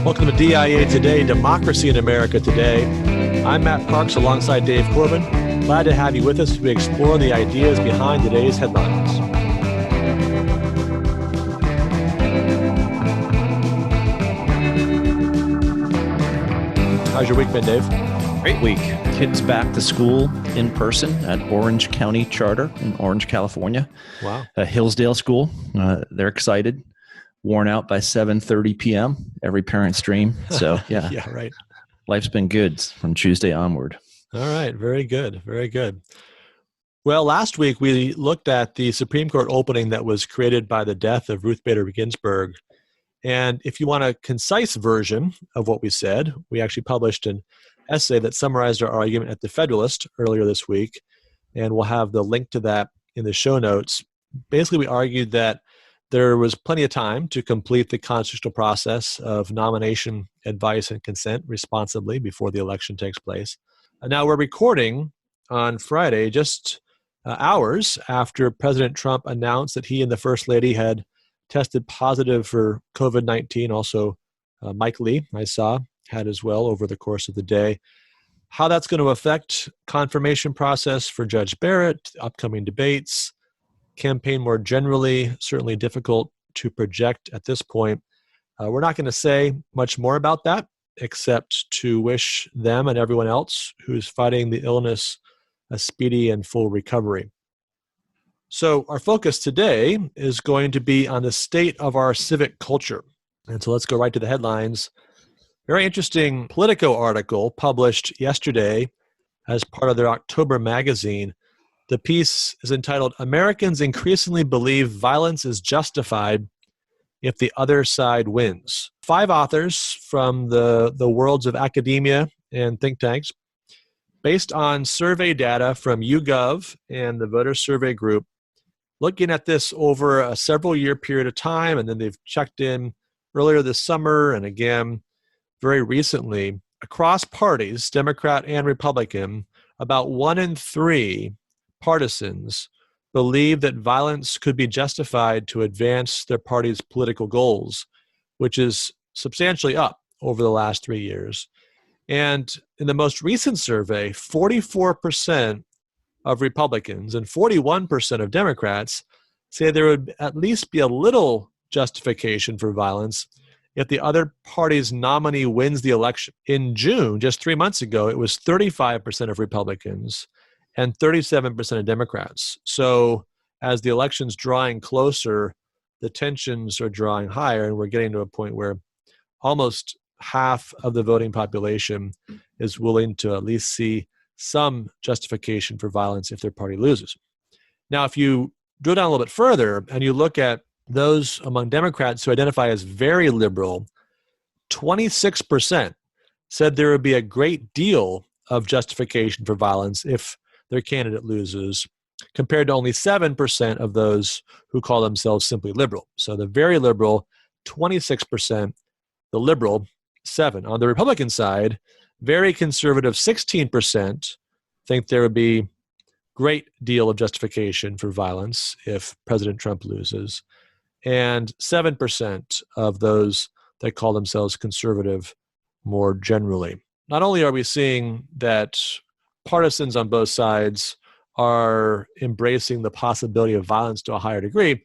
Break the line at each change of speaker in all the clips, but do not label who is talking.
Welcome to DIA Today, Democracy in America Today. I'm Matt Parks alongside Dave Corbin. Glad to have you with us as we explore the ideas behind today's headlines. How's your week been, Dave?
Great week. Kids back to school in person at Orange County Charter in Orange, California.
Wow.
Hillsdale School. They're excited. Worn out by 7:30 p.m. Every parent's dream. So, yeah.
Yeah, right.
Life's been good from Tuesday onward.
All right. Very good. Very good. Well, last week we looked at the Supreme Court opening that was created by the death of Ruth Bader Ginsburg. And if you want a concise version of what we said, we actually published an essay that summarized our argument at the Federalist earlier this week. And we'll have the link to that in the show notes. Basically, we argued that there was plenty of time to complete the constitutional process of nomination, advice, and consent responsibly before the election takes place. Now we're recording on Friday, just hours after President Trump announced that he and the First Lady had tested positive for COVID-19. Also, Mike Lee, I saw, had as well over the course of the day. How that's going to affect confirmation process for Judge Barrett, upcoming debates, campaign more generally, certainly difficult to project at this point. We're not going to say much more about that, except to wish them and everyone else who's fighting the illness a speedy and full recovery. So our focus today is going to be on the state of our civic culture. And so let's go right to the headlines. Very interesting Politico article published yesterday as part of their October magazine. The piece is entitled, "Americans Increasingly Believe Violence is Justified If the Other Side Wins." 5 authors from the worlds of academia and think tanks, based on survey data from YouGov and the Voter Survey Group, looking at this over a several-year period of time, and then they've checked in earlier this summer and again very recently. Across parties, Democrat and Republican, about 1 in 3 partisans believe that violence could be justified to advance their party's political goals, which is substantially up over the last 3 years. And in the most recent survey, 44% of Republicans and 41% of Democrats say there would at least be a little justification for violence if the other party's nominee wins the election. In June, just 3 months ago, it was 35% of Republicans and 37% of Democrats. So as the election's drawing closer, the tensions are drawing higher, and we're getting to a point where almost half of the voting population is willing to at least see some justification for violence if their party loses. Now, if you drill down a little bit further and you look at those among Democrats who identify as very liberal, 26% said there would be a great deal of justification for violence if their candidate loses, compared to only 7% of those who call themselves simply liberal. So the very liberal, 26%, the liberal, 7%. On the Republican side, very conservative, 16% think there would be great deal of justification for violence if President Trump loses. And 7% of those that call themselves conservative more generally. Not only are we seeing that partisans on both sides are embracing the possibility of violence to a higher degree,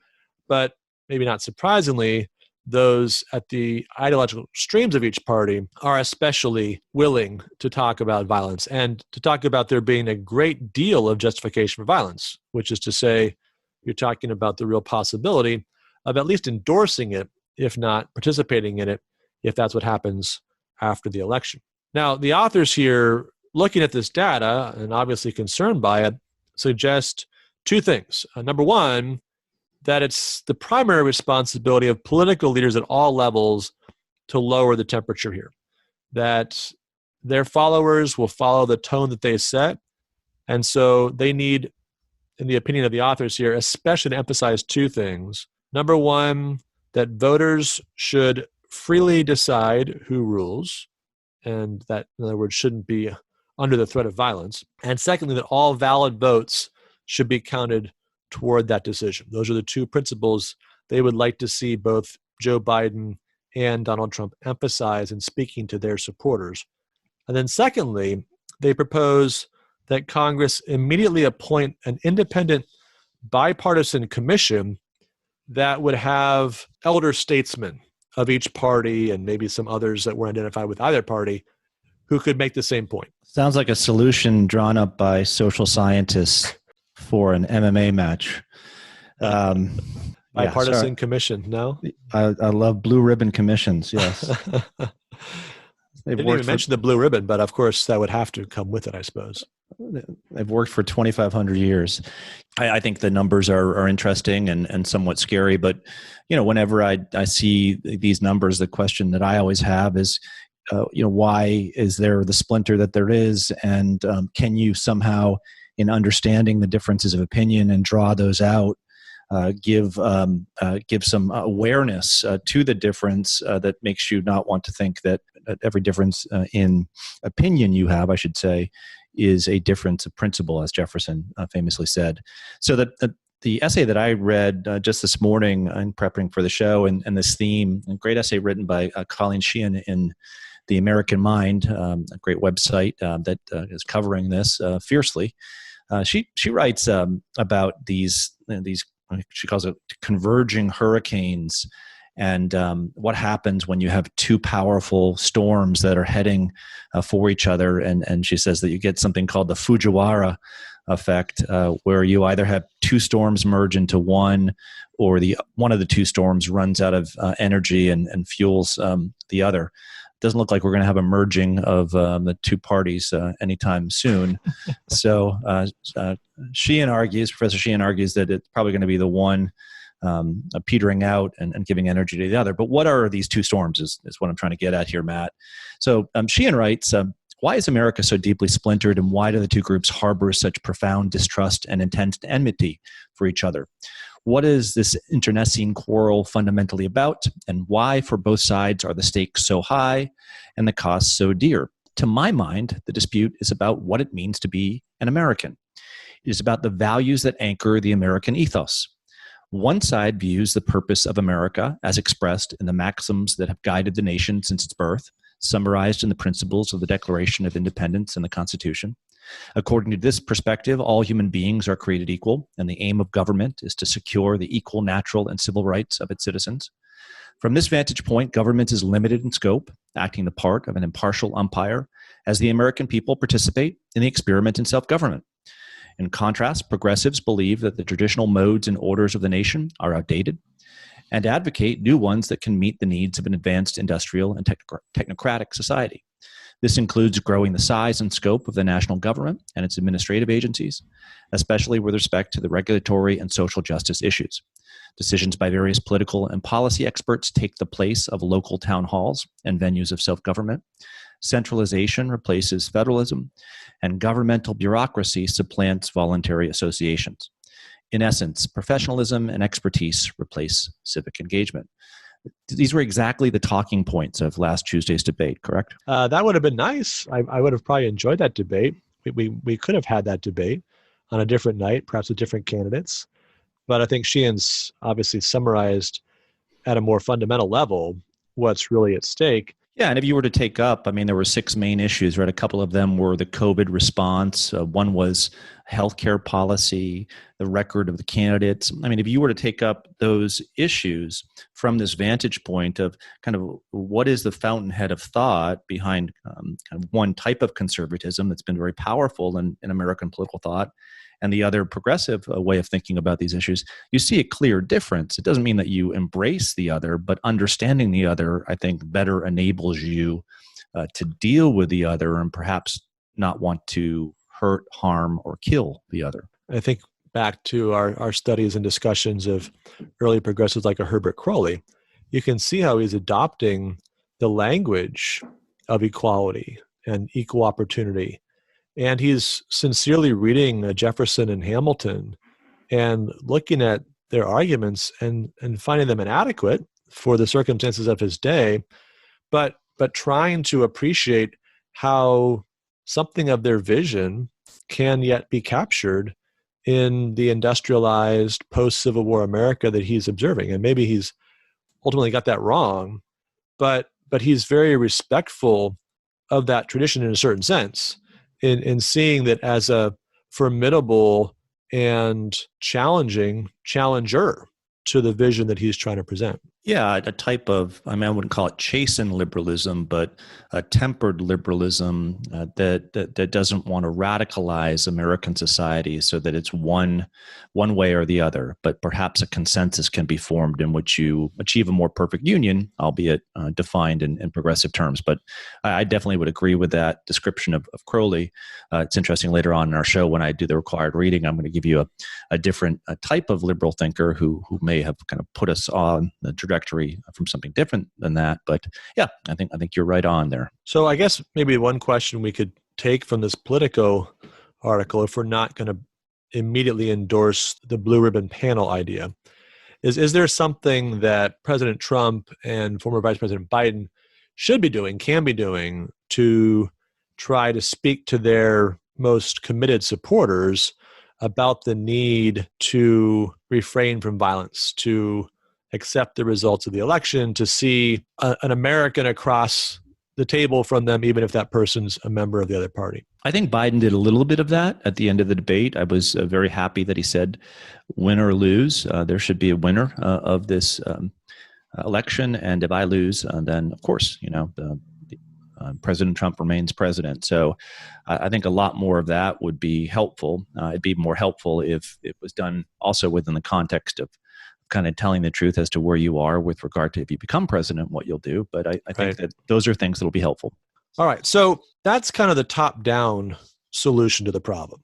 but maybe not surprisingly, those at the ideological extremes of each party are especially willing to talk about violence and to talk about there being a great deal of justification for violence, which is to say, you're talking about the real possibility of at least endorsing it, if not participating in it, if that's what happens after the election. Now, the authors here, looking at this data and obviously concerned by it, suggest 2 things. Number one, that it's the primary responsibility of political leaders at all levels to lower the temperature here, that their followers will follow the tone that they set. And so they need, in the opinion of the authors here, especially to emphasize 2 things. Number one, that voters should freely decide who rules, and that, in other words, shouldn't be under the threat of violence. And secondly, that all valid votes should be counted toward that decision. Those are the 2 principles they would like to see both Joe Biden and Donald Trump emphasize in speaking to their supporters. And then secondly, they propose that Congress immediately appoint an independent bipartisan commission that would have elder statesmen of each party and maybe some others that were identified with either party who could make the same point.
Sounds like a solution drawn up by social scientists for an MMA match.
Bipartisan commission, no?
I love blue ribbon commissions, yes.
They didn't even mention the blue ribbon, but of course that would have to come with it, I suppose.
They've worked for 2,500 years. I think the numbers are interesting and somewhat scary, but whenever I see these numbers, the question that I always have is, why is there the splinter that there is, and can you somehow, in understanding the differences of opinion and draw those out, give some awareness to the difference that makes you not want to think that every difference in opinion you have, I should say, is a difference of principle, as Jefferson famously said. So the essay that I read just this morning in prepping for the show and this theme, a great essay written by Colleen Sheehan in The American Mind, a great website that is covering this fiercely. She writes about these she calls it converging hurricanes, and what happens when you have two powerful storms that are heading for each other. And she says that you get something called the Fujiwara effect, where you either have two storms merge into one, or one of the two storms runs out of energy and fuels the other. Doesn't look like we're going to have a merging of the two parties anytime soon. So Professor Sheehan argues that it's probably going to be the one petering out and giving energy to the other. But what are these two storms is what I'm trying to get at here, Matt. So Sheehan writes, why is America so deeply splintered, and why do the two groups harbor such profound distrust and intense enmity for each other? What is this internecine quarrel fundamentally about, and why for both sides are the stakes so high and the costs so dear? To my mind, the dispute is about what it means to be an American. It is about the values that anchor the American ethos. One side views the purpose of America as expressed in the maxims that have guided the nation since its birth, summarized in the principles of the Declaration of Independence and the Constitution. According to this perspective, all human beings are created equal, and the aim of government is to secure the equal natural and civil rights of its citizens. From this vantage point, government is limited in scope, acting the part of an impartial umpire, as the American people participate in the experiment in self-government. In contrast, progressives believe that the traditional modes and orders of the nation are outdated and advocate new ones that can meet the needs of an advanced industrial and technocratic society. This includes growing the size and scope of the national government and its administrative agencies, especially with respect to the regulatory and social justice issues. Decisions by various political and policy experts take the place of local town halls and venues of self-government. Centralization replaces federalism, and governmental bureaucracy supplants voluntary associations. In essence, professionalism and expertise replace civic engagement. These were exactly the talking points of last Tuesday's debate, correct?
That would have been nice. I would have probably enjoyed that debate. We could have had that debate on a different night, perhaps with different candidates. But I think Sheehan's obviously summarized at a more fundamental level what's really at stake.
Yeah, and if you were to take up, there were 6 main issues, right? A couple of them were the COVID response. One was healthcare policy, the record of the candidates. If you were to take up those issues from this vantage point of kind of what is the fountainhead of thought behind kind of one type of conservatism that's been very powerful in American political thought, and the other progressive way of thinking about these issues, you see a clear difference. It doesn't mean that you embrace the other, but understanding the other, I think, better enables you to deal with the other and perhaps not want to hurt, harm, or kill the other.
I think back to our studies and discussions of early progressives like a Herbert Crowley, you can see how he's adopting the language of equality and equal opportunity. And he's sincerely reading Jefferson and Hamilton and looking at their arguments and finding them inadequate for the circumstances of his day, but trying to appreciate how something of their vision can yet be captured in the industrialized post-Civil War America that he's observing. And maybe he's ultimately got that wrong, but he's very respectful of that tradition in a certain sense, in seeing that as a formidable and challenging challenger to the vision that he's trying to present.
Yeah, a type of, I wouldn't call it chastened liberalism, but a tempered liberalism that doesn't want to radicalize American society so that it's one way or the other, but perhaps a consensus can be formed in which you achieve a more perfect union, albeit defined in progressive terms. But I definitely would agree with that description of Crowley. It's interesting, later on in our show, when I do the required reading, I'm going to give you a different type of liberal thinker who may have kind of put us on the trajectory from something different than that. But yeah, I think you're right on there.
So I guess maybe one question we could take from this Politico article, if we're not going to immediately endorse the blue ribbon panel idea, is there something that President Trump and former Vice President Biden should be doing, can be doing, to try to speak to their most committed supporters about the need to refrain from violence, to accept the results of the election, to see an American across the table from them, even if that person's a member of the other party?
I think Biden did a little bit of that at the end of the debate. I was very happy that he said, win or lose, there should be a winner of this election. And if I lose, then of course, President Trump remains president. So I think a lot more of that would be helpful. It'd be more helpful if it was done also within the context of kind of telling the truth as to where you are with regard to if you become president, what you'll do. But I think that those are things that will be helpful.
All right. So that's kind of the top-down solution to the problem.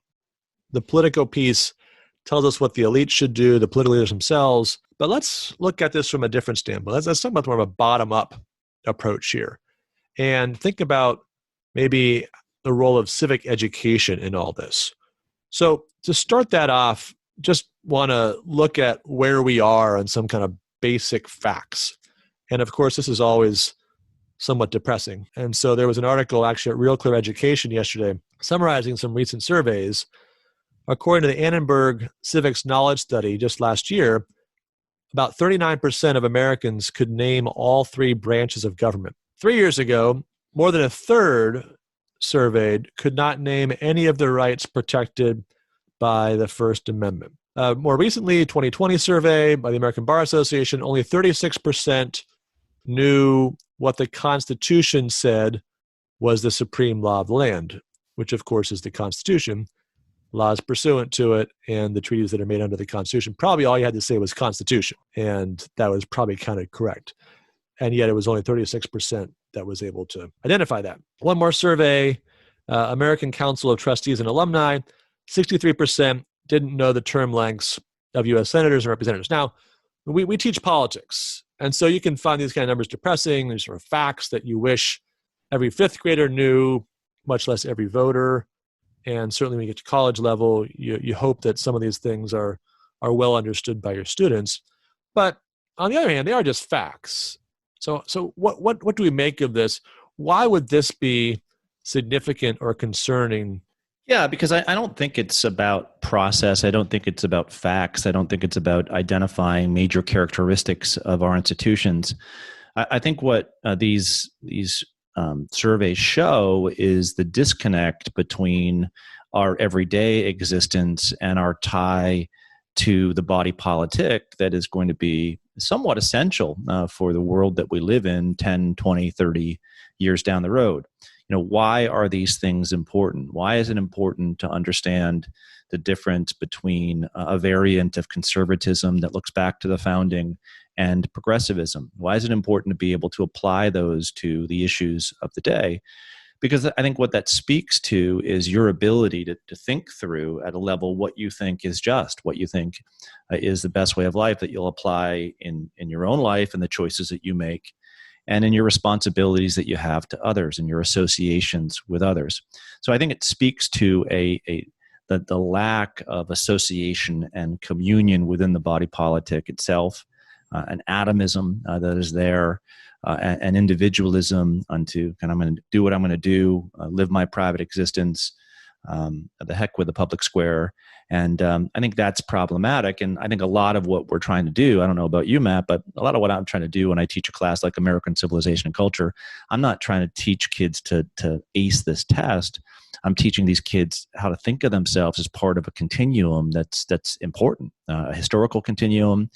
The Politico piece tells us what the elite should do, the political leaders themselves. But let's look at this from a different standpoint. Let's talk about more of a bottom-up approach here and think about maybe the role of civic education in all this. So to start that off, just want to look at where we are on some kind of basic facts. And of course, this is always somewhat depressing. And so there was an article actually at RealClearEducation yesterday summarizing some recent surveys. According to the Annenberg Civics Knowledge Study just last year, about 39% of Americans could name all three branches of government. 3 years ago, more than a third surveyed could not name any of the rights protected by the First Amendment. More recently, 2020 survey by the American Bar Association, only 36% knew what the Constitution said was the supreme law of the land, which of course is the Constitution, laws pursuant to it, and the treaties that are made under the Constitution. Probably all you had to say was Constitution, and that was probably kind of correct. And yet it was only 36% that was able to identify that. One more survey, American Council of Trustees and Alumni, 63% didn't know the term lengths of U.S. senators and representatives. Now, we teach politics, and so you can find these kind of numbers depressing. There's sort of facts that you wish every fifth grader knew, much less every voter. And certainly when you get to college level, you hope that some of these things are well understood by your students. But on the other hand, they are just facts. So what do we make of this? Why would this be significant or concerning?
Yeah, because I don't think it's about process. I don't think it's about facts. I don't think it's about identifying major characteristics of our institutions. I think what these surveys show is the disconnect between our everyday existence and our tie to the body politic that is going to be somewhat essential for the world that we live in 10, 20, 30 years down the road. Why are these things important? Why is it important to understand the difference between a variant of conservatism that looks back to the founding and progressivism? Why is it important to be able to apply those to the issues of the day? Because I think what that speaks to is your ability to think through at a level what you think is just, what you think is the best way of life that you'll apply in your own life and the choices that you make, and in your responsibilities that you have to others and your associations with others. So I think it speaks to the lack of association and communion within the body politic itself, an atomism that is there, an individualism unto kind of I'm going to do what I'm going to do, live my private existence, The heck with the public square. And I think that's problematic. And I think a lot of what we're trying to do, I don't know about you, Matt, but a lot of what I'm trying to do when I teach a class like American Civilization and Culture, I'm not trying to teach kids to ace this test. I'm teaching these kids how to think of themselves as part of a continuum that's important, a historical continuum,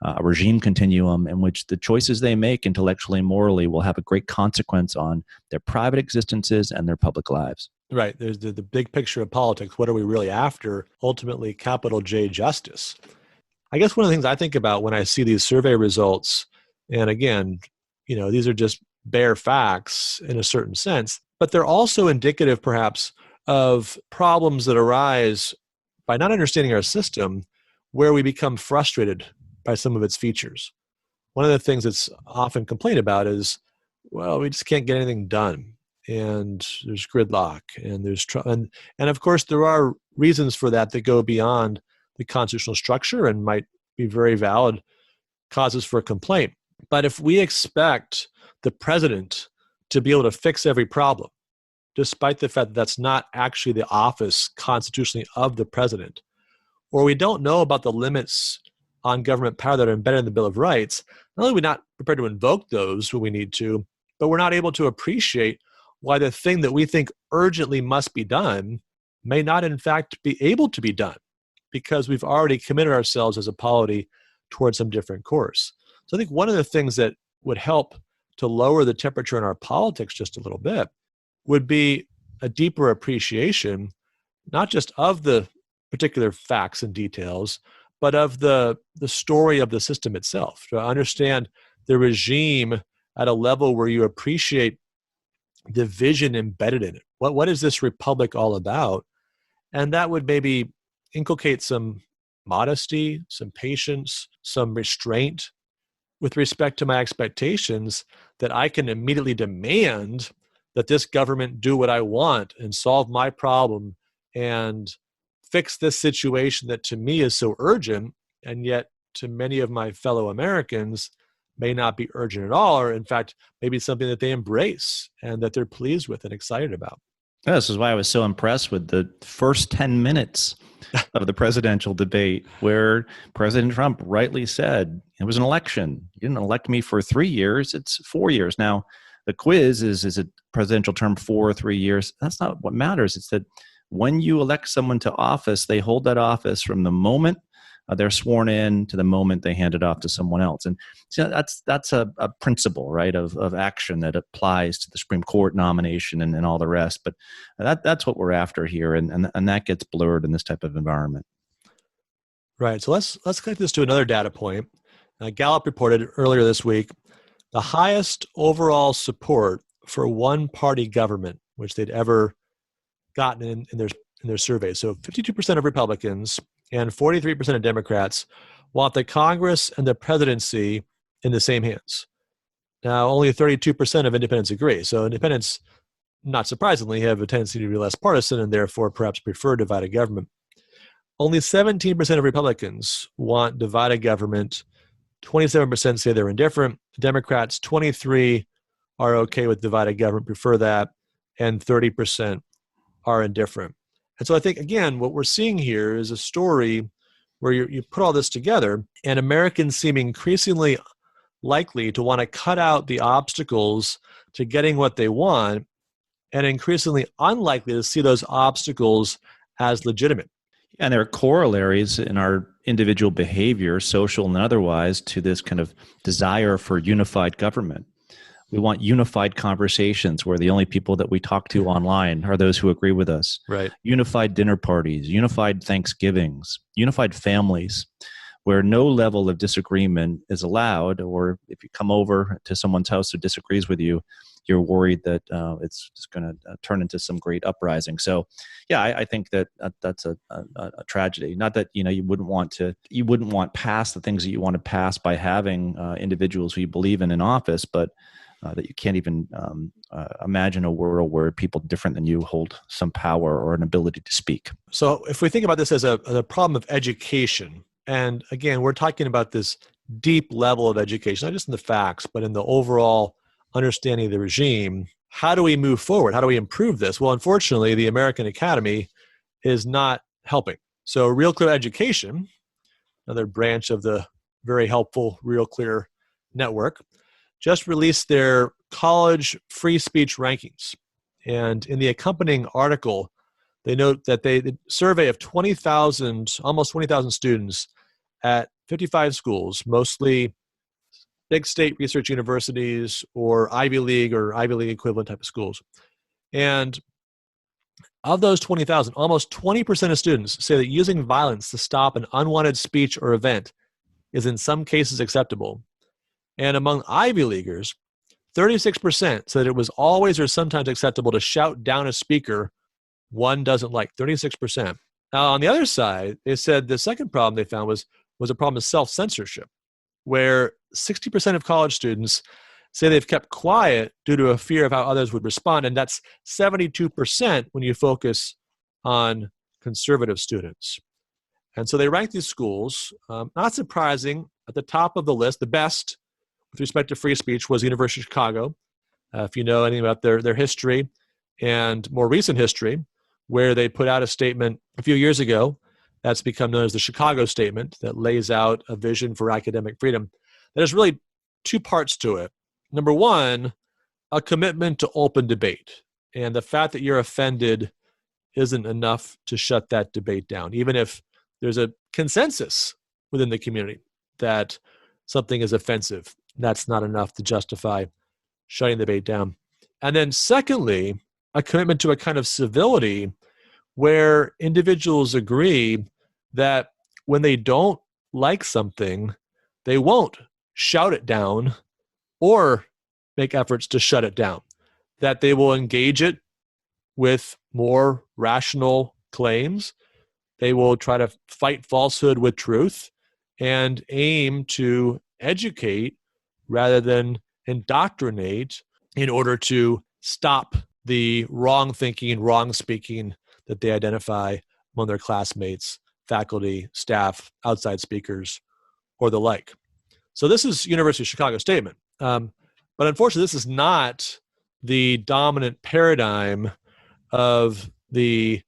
a regime continuum in which the choices they make intellectually and morally will have a great consequence on their private existences and their public lives.
Right. There's the big picture of politics. What are we really after? Ultimately, capital J justice. I guess one of the things I think about when I see these survey results, and again, these are just bare facts in a certain sense, but they're also indicative perhaps of problems that arise by not understanding our system, where we become frustrated by some of its features. One of the things that's often complained about is, well, we just can't get anything done. And there's gridlock, and there's and of course there are reasons for that go beyond the constitutional structure and might be very valid causes for complaint. But if we expect the president to be able to fix every problem, despite the fact that that's not actually the office constitutionally of the president, or we don't know about the limits on government power that are embedded in the Bill of Rights, not only are we not prepared to invoke those when we need to, but we're not able to appreciate why the thing that we think urgently must be done may not in fact be able to be done because we've already committed ourselves as a polity towards some different course. So I think one of the things that would help to lower the temperature in our politics just a little bit would be a deeper appreciation, not just of the particular facts and details, but of the story of the system itself, to understand the regime at a level where you appreciate the vision embedded in it. What is this republic all about? And that would maybe inculcate some modesty, some patience, some restraint with respect to my expectations that I can immediately demand that this government do what I want and solve my problem and fix this situation that to me is so urgent, and yet to many of my fellow Americans may not be urgent at all, or in fact, maybe something that they embrace and that they're pleased with and excited about.
This is why I was so impressed with the first 10 minutes of the presidential debate, where President Trump rightly said, it was an election. You didn't elect me for 3 years, it's 4 years. Now, the quiz is a presidential term 4 or 3 years? That's not what matters. It's that when you elect someone to office, they hold that office from the moment they're sworn in to the moment they hand it off to someone else. And so that's a principle, right, of action that applies to the Supreme Court nomination and all the rest. But that's what we're after here, and that gets blurred in this type of environment.
Right. So let's connect this to another data point. Gallup reported earlier this week the highest overall support for one-party government, which they'd ever gotten in their survey. So 52% of Republicans and 43% of Democrats want the Congress and the presidency in the same hands. Now, only 32% of independents agree. So independents, not surprisingly, have a tendency to be less partisan and therefore perhaps prefer divided government. Only 17% of Republicans want divided government. 27% say they're indifferent. Democrats, 23% are okay with divided government, prefer that, and 30% are indifferent. And so I think, again, what we're seeing here is a story where you put all this together, and Americans seem increasingly likely to want to cut out the obstacles to getting what they want, and increasingly unlikely to see those obstacles as legitimate.
And there are corollaries in our individual behavior, social and otherwise, to this kind of desire for unified government. We want unified conversations where the only people that we talk to online are those who agree with us.
Right.
Unified dinner parties, unified Thanksgivings, unified families, where no level of disagreement is allowed, or if you come over to someone's house who disagrees with you, you're worried that it's just going to turn into some great uprising. So, yeah, I think that's a tragedy. Not that you wouldn't want past the things that you want to pass by having individuals who you believe in office, but that you can't even imagine a world where people different than you hold some power or an ability to speak.
So if we think about this as a problem of education, and again, we're talking about this deep level of education, not just in the facts, but in the overall understanding of the regime, how do we move forward? How do we improve this? Well, unfortunately, the American Academy is not helping. So RealClearEducation, another branch of the very helpful RealClear network, just released their college free speech rankings. And in the accompanying article, they note that the survey of 20,000, almost 20,000 students at 55 schools, mostly big state research universities or Ivy League equivalent type of schools. And of those 20,000, almost 20% of students say that using violence to stop an unwanted speech or event is in some cases acceptable. And among Ivy Leaguers, 36% said it was always or sometimes acceptable to shout down a speaker one doesn't like, 36%. Now, on the other side, they said the second problem they found was a problem of self-censorship, where 60% of college students say they've kept quiet due to a fear of how others would respond, and that's 72% when you focus on conservative students. And so they ranked these schools, not surprising, at the top of the list, the best with respect to free speech was the University of Chicago. If you know anything about their history and more recent history, where they put out a statement a few years ago that's become known as the Chicago Statement that lays out a vision for academic freedom. There's really two parts to it. Number one, a commitment to open debate. And the fact that you're offended isn't enough to shut that debate down, even if there's a consensus within the community that something is offensive. That's not enough to justify shutting the debate down. And then secondly, a commitment to a kind of civility where individuals agree that when they don't like something, they won't shout it down or make efforts to shut it down, that they will engage it with more rational claims. They will try to fight falsehood with truth and aim to educate rather than indoctrinate in order to stop the wrong thinking, wrong speaking that they identify among their classmates, faculty, staff, outside speakers, or the like. So this is University of Chicago statement. But unfortunately, this is not the dominant paradigm of the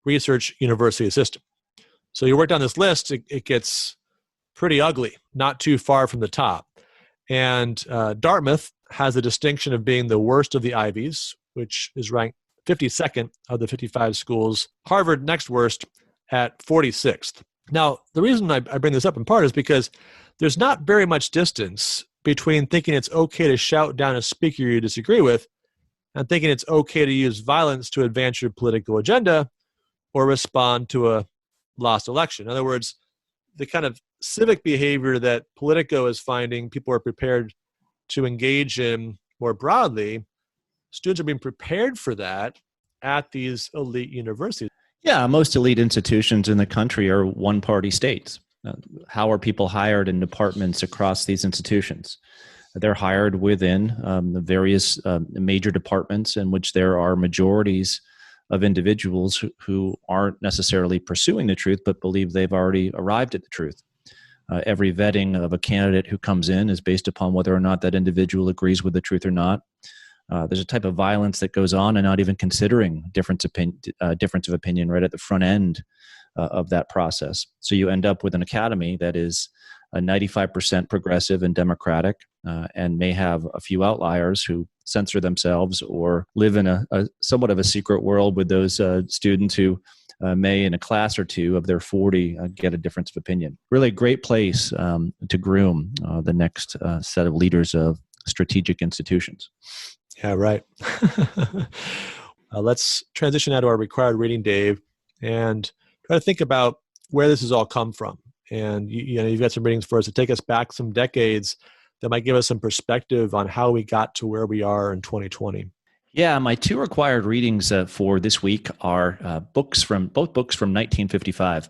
research university system. So you work down this list, it gets pretty ugly, not too far from the top. And Dartmouth has the distinction of being the worst of the Ivies, which is ranked 52nd of the 55 schools. Harvard, next worst, at 46th. Now, the reason I bring this up in part is because there's not very much distance between thinking it's okay to shout down a speaker you disagree with and thinking it's okay to use violence to advance your political agenda or respond to a lost election. In other words, the kind of civic behavior that Politico is finding people are prepared to engage in more broadly, students are being prepared for that at these elite universities.
Yeah, most elite institutions in the country are one-party states. How are people hired in departments across these institutions? They're hired within the various major departments in which there are majorities of individuals who aren't necessarily pursuing the truth, but believe they've already arrived at the truth. Every vetting of a candidate who comes in is based upon whether or not that individual agrees with the truth or not. There's a type of violence that goes on and not even considering difference of opinion right at the front end of that process. So you end up with an academy that is 95% progressive and democratic and may have a few outliers who censor themselves or live in a somewhat of a secret world with those students who may in a class or two of their 40 get a difference of opinion. Really a great place to groom the next set of leaders of strategic institutions.
Yeah, right. Let's transition now to our required reading, Dave, and try to think about where this has all come from. And you've got some readings for us to take us back some decades that might give us some perspective on how we got to where we are in 2020.
Yeah, my two required readings for this week are both books from 1955.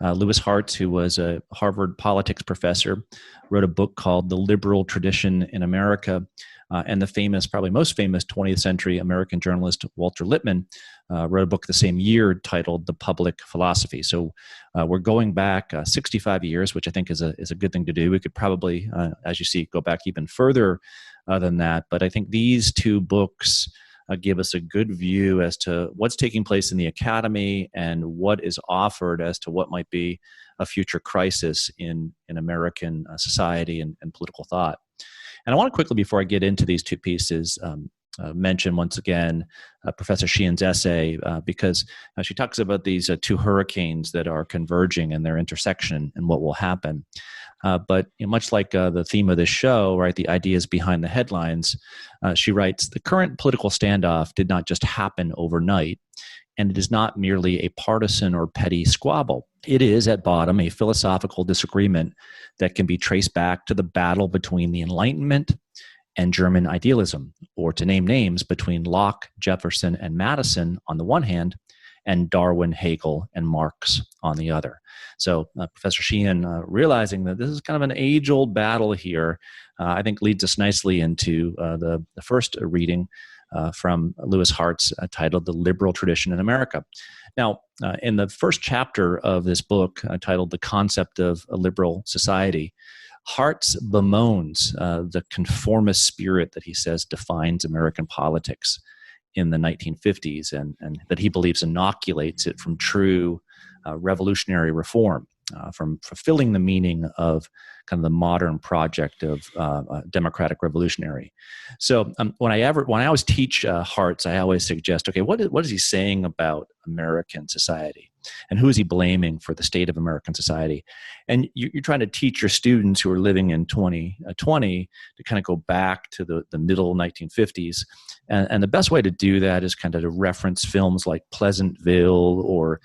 Lewis Hartz, who was a Harvard politics professor, wrote a book called The Liberal Tradition in America, and the famous, probably most famous 20th century American journalist Walter Lippmann wrote a book the same year titled The Public Philosophy. So we're going back 65 years, which I think is a good thing to do. We could probably, as you see, go back even further than that. But I think these two books give us a good view as to what's taking place in the academy and what is offered as to what might be a future crisis in American society and political thought. And I want to quickly, before I get into these two pieces, mention once again Professor Sheehan's essay, because she talks about these two hurricanes that are converging and their intersection and what will happen. But much like the theme of this show, right, the ideas behind the headlines, she writes, the current political standoff did not just happen overnight, and it is not merely a partisan or petty squabble. It is, at bottom, a philosophical disagreement that can be traced back to the battle between the Enlightenment and German idealism, or to name names, between Locke, Jefferson, and Madison on the one hand, and Darwin, Hegel, and Marx on the other. So Professor Sheehan, realizing that this is kind of an age-old battle here, I think leads us nicely into the first reading from Lewis Hartz, titled The Liberal Tradition in America. Now, in the first chapter of this book, titled The Concept of a Liberal Society, Hartz bemoans the conformist spirit that he says defines American politics in the 1950s, and that he believes inoculates it from true revolutionary reform, from fulfilling the meaning of kind of the modern project of democratic revolutionary. So when I always teach Hartz, I always suggest, okay, what is he saying about American society? And who is he blaming for the state of American society? And you're trying to teach your students who are living in 2020 to kind of go back to the middle 1950s. And the best way to do that is kind of to reference films like Pleasantville, or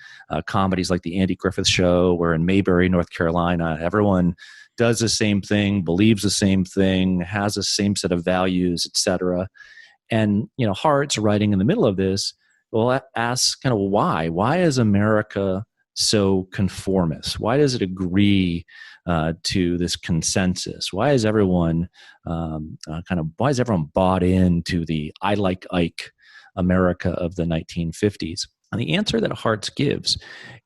comedies like The Andy Griffith Show, where in Mayberry, North Carolina, everyone does the same thing, believes the same thing, has the same set of values, etc. And Hartz, writing in the middle of this, well, asks kind of why. Why is America so conformist? Why does it agree to this consensus? Why is everyone why is everyone bought into the "I like Ike" America of the 1950s? And the answer that Hartz gives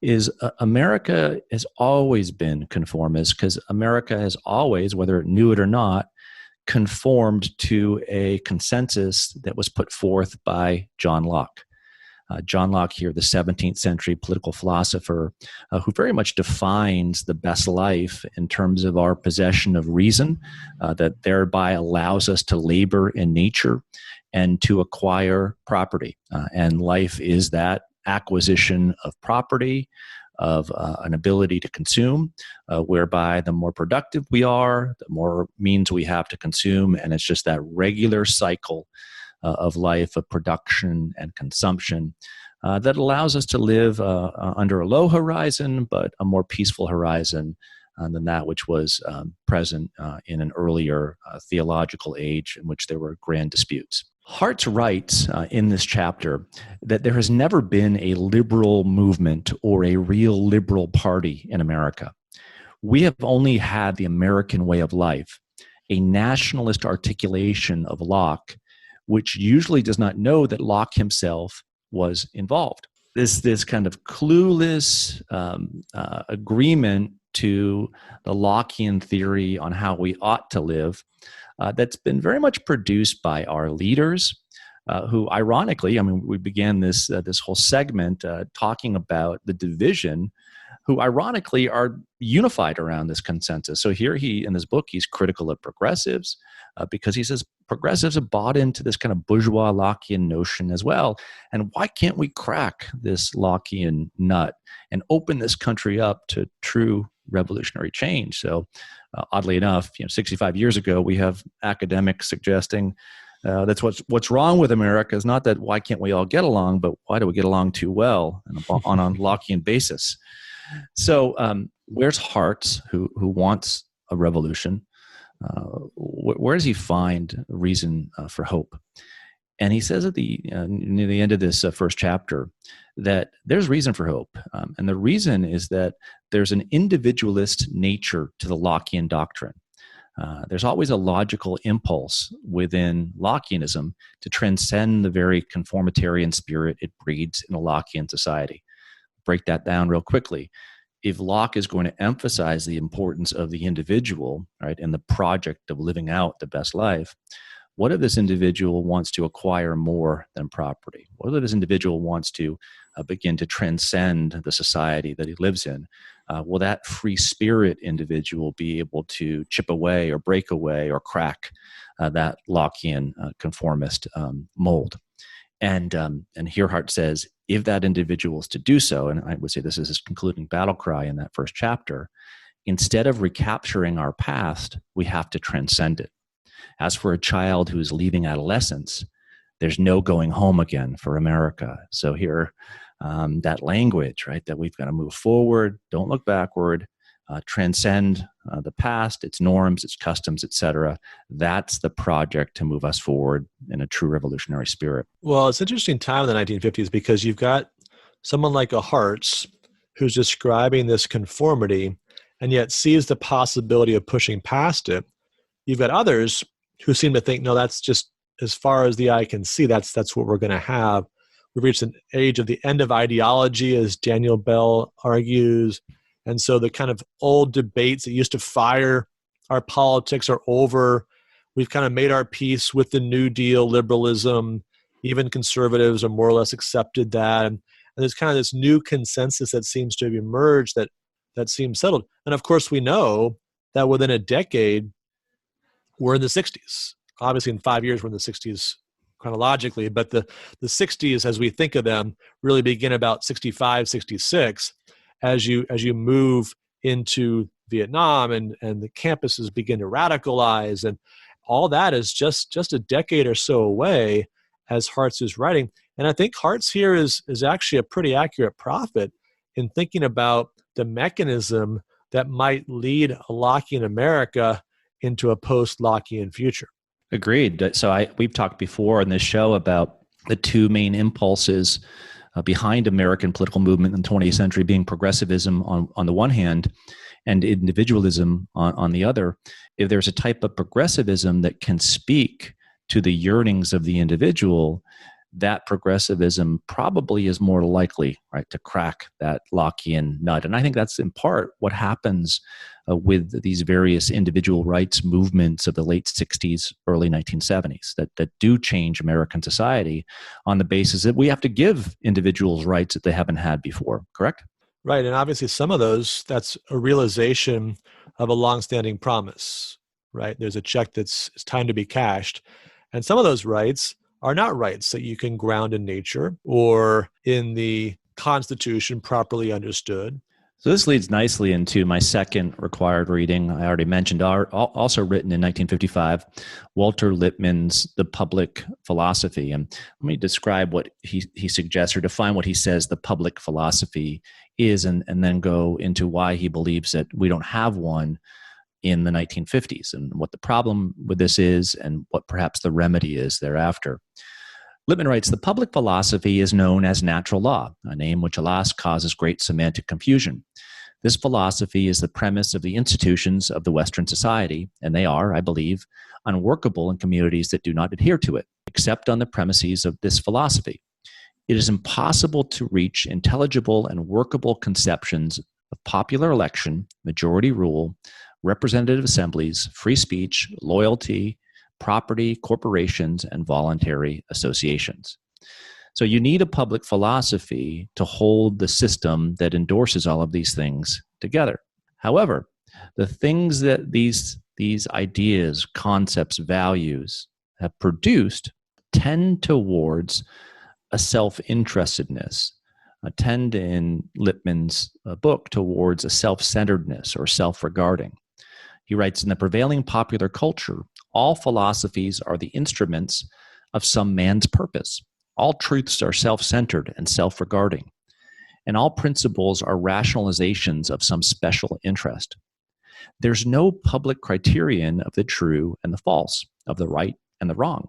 is America has always been conformist, because America has always, whether it knew it or not, conformed to a consensus that was put forth by John Locke. John Locke here, the 17th century political philosopher, who very much defines the best life in terms of our possession of reason, that thereby allows us to labor in nature and to acquire property. And life is that acquisition of property, of an ability to consume, whereby the more productive we are, the more means we have to consume, and it's just that regular cycle of life, of production and consumption, that allows us to live under a low horizon, but a more peaceful horizon than that which was present in an earlier theological age in which there were grand disputes. Hartz writes in this chapter that there has never been a liberal movement or a real liberal party in America. We have only had the American way of life, a nationalist articulation of Locke, which usually does not know that Locke himself was involved. This kind of clueless agreement to the Lockean theory on how we ought to live, that's been very much produced by our leaders, who ironically, we began this whole segment talking about the division, who ironically are unified around this consensus. So here in this book, he's critical of progressives, because he says progressives have bought into this kind of bourgeois Lockean notion as well. And why can't we crack this Lockean nut and open this country up to true revolutionary change? So oddly enough, 65 years ago, we have academics suggesting that's what's wrong with America is not that why can't we all get along, but why do we get along too well on a Lockean basis? So where's Hartz, who wants a revolution? Where does he find reason for hope? And he says at near the end of this first chapter that there's reason for hope. And the reason is that there's an individualist nature to the Lockean doctrine. There's always a logical impulse within Lockeanism to transcend the very conformitarian spirit it breeds in a Lockean society. Break that down real quickly. If Locke is going to emphasize the importance of the individual, right, and the project of living out the best life, What if this individual wants to acquire more than property? What if this individual wants to begin to transcend the society that he lives in? Will that free spirit individual be able to chip away or break away or crack that Lockean conformist mold? And here Hartz says, if that individual is to do so, and I would say this is his concluding battle cry in that first chapter, instead of recapturing our past, we have to transcend it. As for a child who is leaving adolescence, there's no going home again for America. So here, that language, right, that we've got to move forward, don't look backward, transcend the past, its norms, its customs, etc. That's the project to move us forward in a true revolutionary spirit.
Well, it's an interesting time in the 1950s because you've got someone like a Hartz who's describing this conformity and yet sees the possibility of pushing past it. You've got others who seem to think, no, that's just as far as the eye can see, that's what we're going to have. We've reached an age of the end of ideology, as Daniel Bell argues. And so the kind of old debates that used to fire our politics are over. We've kind of made our peace with the New Deal liberalism. Even conservatives are more or less accepted that. And there's kind of this new consensus that seems to have emerged that seems settled. And of course, we know that within a decade, we're in the 60s. Obviously, in 5 years, we're in the 60s chronologically, but the 60s, as we think of them, really begin about 65, 66, as you move into Vietnam and the campuses begin to radicalize, and all that is just a decade or so away, as Hartz is writing. And I think Hartz here is actually a pretty accurate prophet in thinking about the mechanism that might lead a Lockean America into a post-Lockean future.
Agreed. So we've talked before in this show about the two main impulses behind American political movement in the 20th century being progressivism on the one hand and individualism on the other. If there's a type of progressivism that can speak to the yearnings of the individual, that progressivism probably is more likely, right, to crack that Lockean nut. And I think that's in part what happens with these various individual rights movements of the late 60s, early 1970s that do change American society on the basis that we have to give individuals rights that they haven't had before, correct?
Right, and obviously some of those, that's a realization of a longstanding promise, right? There's a check it's time to be cashed. And some of those rights are not rights that you can ground in nature or in the Constitution properly understood.
So this leads nicely into my second required reading. I already mentioned, also written in 1955, Walter Lippmann's The Public Philosophy. And let me describe what he suggests, or define what he says the public philosophy is, and then go into why he believes that we don't have one in the 1950s, and what the problem with this is, and what perhaps the remedy is thereafter. Lippmann writes, the public philosophy is known as natural law, a name which alas causes great semantic confusion. This philosophy is the premise of the institutions of the Western society, and they are, I believe, unworkable in communities that do not adhere to it, except on the premises of this philosophy. It is impossible to reach intelligible and workable conceptions of popular election, majority rule, representative assemblies, free speech, loyalty, property, corporations, and voluntary associations. So you need a public philosophy to hold the system that endorses all of these things together. However, the things that these ideas, concepts, values have produced tend towards a self-interestedness, tend in Lippmann's book towards a self-centeredness or self-regarding. He writes, in the prevailing popular culture, all philosophies are the instruments of some man's purpose. All truths are self-centered and self-regarding, and all principles are rationalizations of some special interest. There's no public criterion of the true and the false, of the right and the wrong,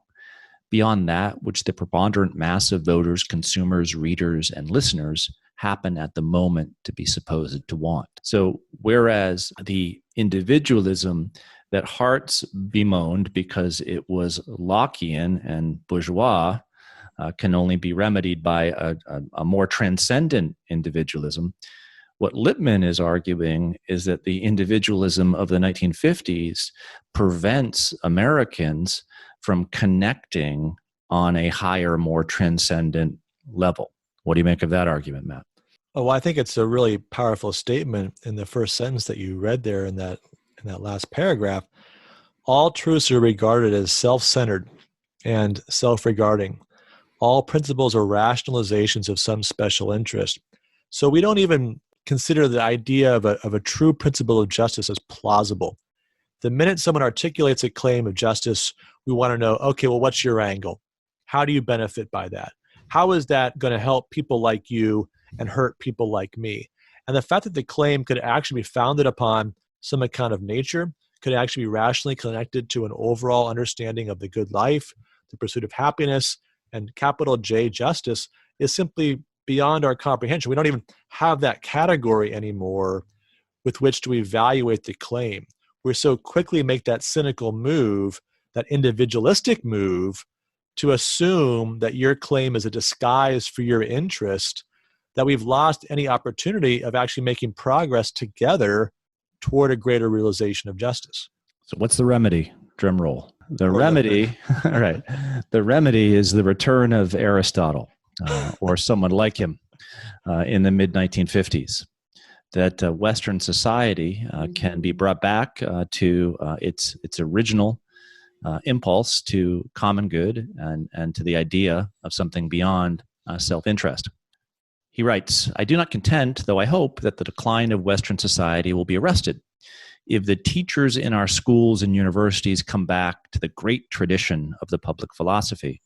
beyond that which the preponderant mass of voters, consumers, readers, and listeners happen at the moment to be supposed to want. So whereas the individualism that Hartz bemoaned because it was Lockean and bourgeois can only be remedied by a more transcendent individualism, what Lippmann is arguing is that the individualism of the 1950s prevents Americans from connecting on a higher, more transcendent level. What do you make of that argument, Matt?
Oh, well, I think it's a really powerful statement in the first sentence that you read there in that last paragraph. All truths are regarded as self-centered and self-regarding. All principles are rationalizations of some special interest. So we don't even consider the idea of a true principle of justice as plausible. The minute someone articulates a claim of justice, we want to know, okay, well, what's your angle? How do you benefit by that? How is that going to help people like you and hurt people like me? And the fact that the claim could actually be founded upon some account of nature, could actually be rationally connected to an overall understanding of the good life, the pursuit of happiness, and capital J justice is simply beyond our comprehension. We don't even have that category anymore with which to evaluate the claim. We so quickly make that cynical move, that individualistic move, to assume that your claim is a disguise for your interest, that we've lost any opportunity of actually making progress together toward a greater realization of justice.
So what's the remedy? Drum roll. The remedy, all right. The remedy is the return of Aristotle or someone like him in the mid-1950s. That Western society can be brought back to its original impulse to common good and to the idea of something beyond self-interest. He writes, I do not contend, though I hope, that the decline of Western society will be arrested if the teachers in our schools and universities come back to the great tradition of the public philosophy.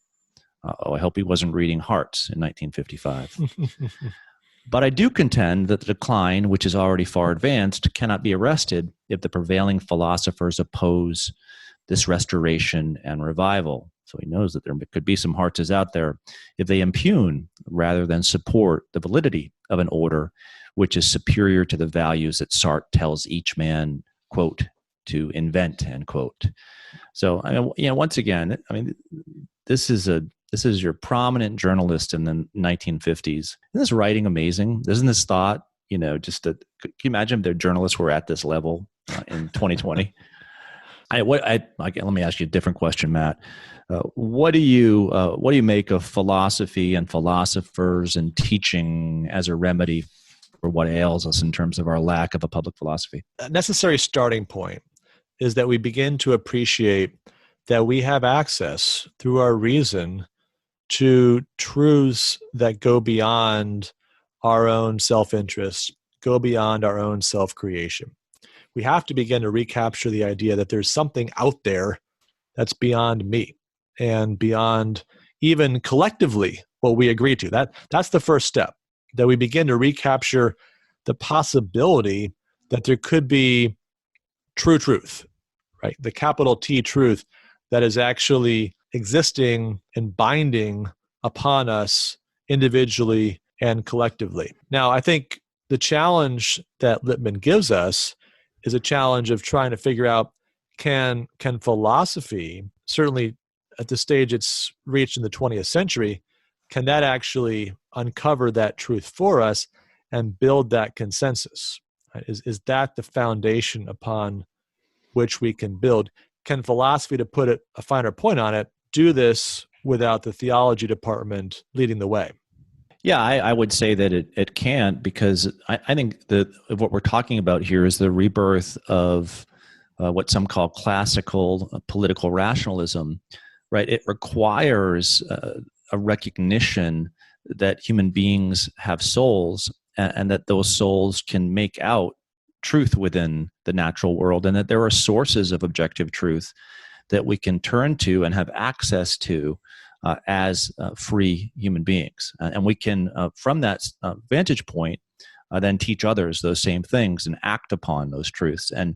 I hope he wasn't reading Hartz in 1955. But I do contend that the decline, which is already far advanced, cannot be arrested if the prevailing philosophers oppose this restoration and revival. So he knows that there could be some Hartzes out there if they impugn rather than support the validity of an order which is superior to the values that Sartre tells each man, quote, to invent, end quote. So, once again, this is your prominent journalist in the 1950s. Isn't this writing amazing? Isn't this thought, can you imagine if the journalists were at this level in 2020? Let me ask you a different question, Matt. What do you make of philosophy and philosophers and teaching as a remedy for what ails us in terms of our lack of a public philosophy?
A necessary starting point is that we begin to appreciate that we have access through our reason to truths that go beyond our own self-interest, go beyond our own self-creation. We have to begin to recapture the idea that there's something out there that's beyond me and beyond even collectively what we agree to. That's the first step, that we begin to recapture the possibility that there could be true truth, right? The capital T truth that is actually existing and binding upon us individually and collectively. Now, I think the challenge that Lippmann gives us is a challenge of trying to figure out, can philosophy, certainly at the stage it's reached in the 20th century, can that actually uncover that truth for us and build that consensus? Right? Is that the foundation upon which we can build? Can philosophy, to put a finer point on it, do this without the theology department leading the way?
Yeah, I would say that it can't, because I think that what we're talking about here is the rebirth of what some call classical political rationalism, right? It requires a recognition that human beings have souls and that those souls can make out truth within the natural world, and that there are sources of objective truth that we can turn to and have access to as free human beings. And we can, from that vantage point, then teach others those same things and act upon those truths. And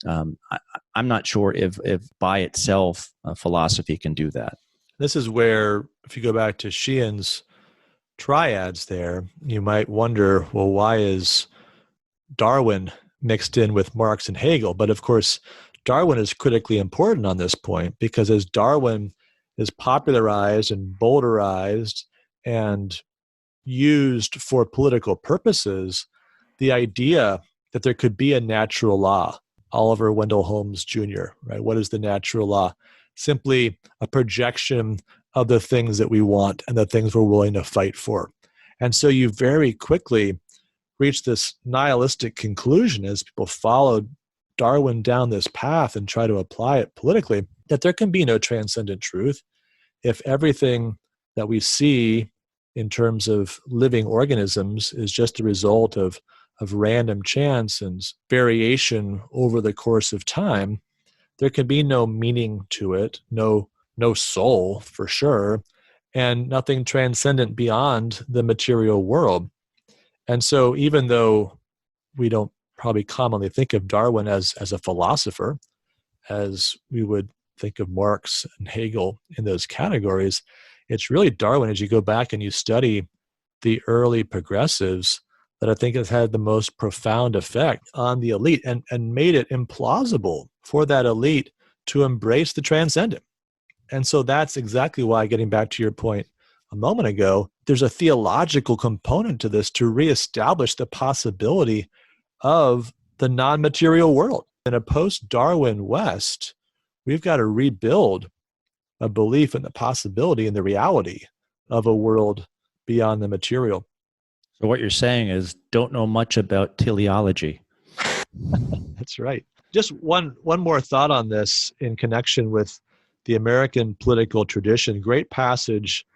I'm not sure if by itself philosophy can do that.
This is where, if you go back to Sheehan's triads there, you might wonder, well, why is Darwin mixed in with Marx and Hegel? But of course, Darwin is critically important on this point, because as Darwin is popularized and bowdlerized and used for political purposes, the idea that there could be a natural law, Oliver Wendell Holmes Jr., right? What is the natural law? simply a projection of the things that we want and the things we're willing to fight for. And so you very quickly reach this nihilistic conclusion as people followed Darwin down this path and try to apply it politically, that there can be no transcendent truth if everything that we see in terms of living organisms is just a result of random chance and variation over the course of time. There can be no meaning to it, no soul for sure, and nothing transcendent beyond the material world. And so even though we don't probably commonly think of Darwin as a philosopher, as we would think of Marx and Hegel in those categories, it's really Darwin, as you go back and you study the early progressives, that I think has had the most profound effect on the elite and made it implausible for that elite to embrace the transcendent. And so that's exactly why, getting back to your point a moment ago, there's a theological component to this to reestablish the possibility of the non-material world. In a post-Darwin West, we've got to rebuild a belief in the possibility and the reality of a world beyond the material.
So what you're saying is, don't know much about teleology.
That's right. Just one more thought on this in connection with the American political tradition. Great passage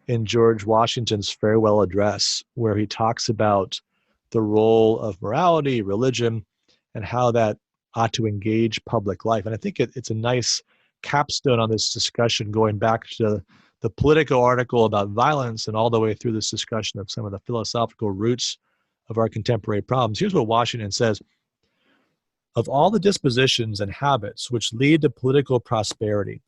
in George Washington's farewell address, where he talks about the role of morality, religion, and how that ought to engage public life. And I think it's a nice capstone on this discussion, going back to the Politico article about violence and all the way through this discussion of some of the philosophical roots of our contemporary problems. Here's what Washington says: of all the dispositions and habits which lead to political prosperity,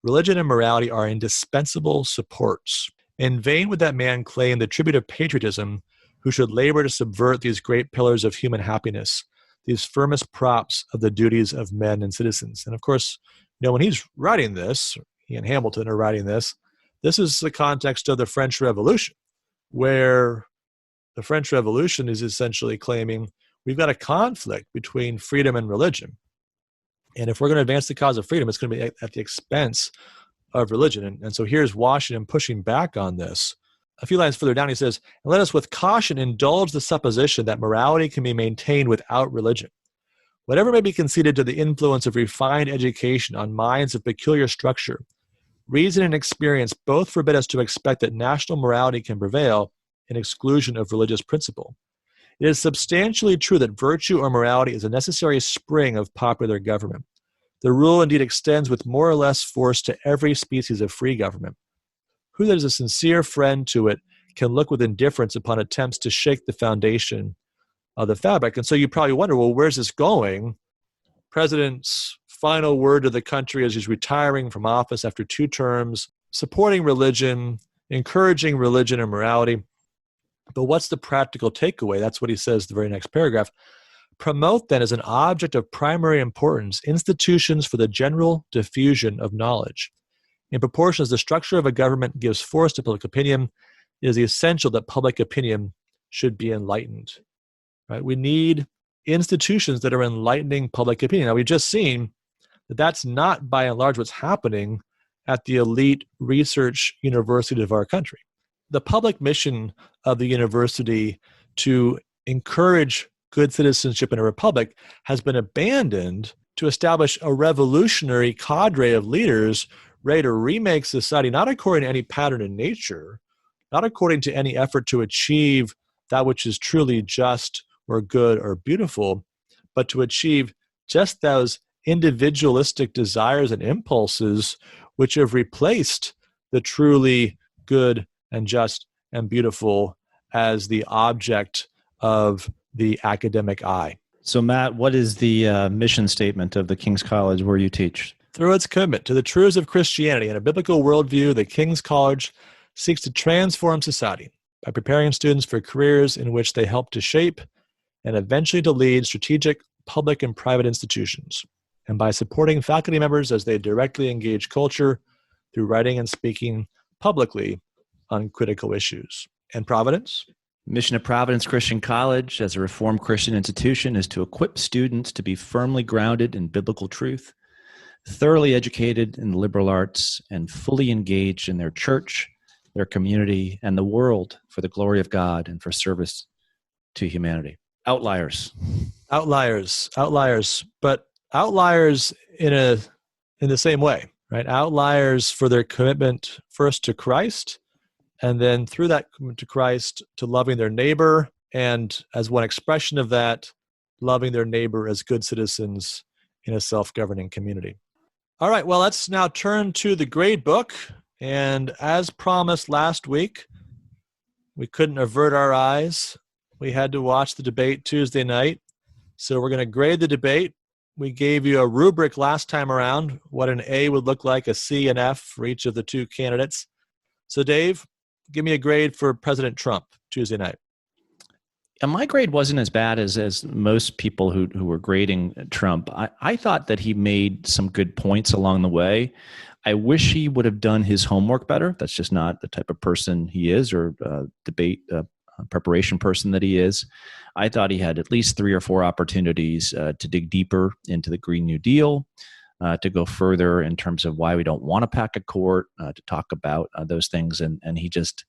religion and morality are indispensable supports. In vain would that man claim the tribute of patriotism who should labor to subvert these great pillars of human happiness, these firmest props of the duties of men and citizens. And of course, when he's writing this, he and Hamilton are writing this, this is the context of the French Revolution, where the French Revolution is essentially claiming we've got a conflict between freedom and religion. And if we're going to advance the cause of freedom, it's going to be at the expense of religion. And so here's Washington pushing back on this. A few lines further down, he says, and let us with caution indulge the supposition that morality can be maintained without religion. Whatever may be conceded to the influence of refined education on minds of peculiar structure, reason and experience both forbid us to expect that national morality can prevail in exclusion of religious principle. It is substantially true that virtue or morality is a necessary spring of popular government. The rule indeed extends with more or less force to every species of free government. Who that is a sincere friend to it can look with indifference upon attempts to shake the foundation of the fabric. And so you probably wonder, well, where's this going? President's final word to the country as he's retiring from office after 2 terms, supporting religion, encouraging religion and morality. But what's the practical takeaway? That's what he says in the very next paragraph. Promote then as an object of primary importance institutions for the general diffusion of knowledge. In proportion as the structure of a government gives force to public opinion, it is essential that public opinion should be enlightened. Right? We need institutions that are enlightening public opinion. Now, we've just seen that that's not, by and large, what's happening at the elite research universities of our country. The public mission of the university to encourage good citizenship in a republic has been abandoned to establish a revolutionary cadre of leaders ready to remake society, not according to any pattern in nature, not according to any effort to achieve that which is truly just or good or beautiful, but to achieve just those individualistic desires and impulses which have replaced the truly good and just and beautiful as the object of the academic eye.
So, Matt, what is the mission statement of the King's College where you teach?
Through its commitment to the truths of Christianity and a biblical worldview, the King's College seeks to transform society by preparing students for careers in which they help to shape and eventually to lead strategic public and private institutions, and by supporting faculty members as they directly engage culture through writing and speaking publicly on critical issues. And Providence?
Mission of Providence Christian College as a Reformed Christian institution is to equip students to be firmly grounded in biblical truth, thoroughly educated in the liberal arts, and fully engaged in their church, their community, and the world for the glory of God and for service to humanity. Outliers.
Outliers, but outliers in the same way, right? Outliers for their commitment first to Christ, and then through that commitment to Christ to loving their neighbor, and as one expression of that, loving their neighbor as good citizens in a self-governing community. All right, well, let's now turn to the grade book. And as promised last week, we couldn't avert our eyes. We had to watch the debate Tuesday night. So we're going to grade the debate. We gave you a rubric last time around, what an A would look like, a C and F for each of the two candidates. So Dave, give me a grade for President Trump Tuesday night.
And my grade wasn't as bad as most people who were grading Trump. I thought that he made some good points along the way. I wish he would have done his homework better. That's just not the type of person he is, or debate preparation person that he is. I thought he had at least 3 or 4 opportunities to dig deeper into the Green New Deal, to go further in terms of why we don't want to pack a court, to talk about those things. And he just,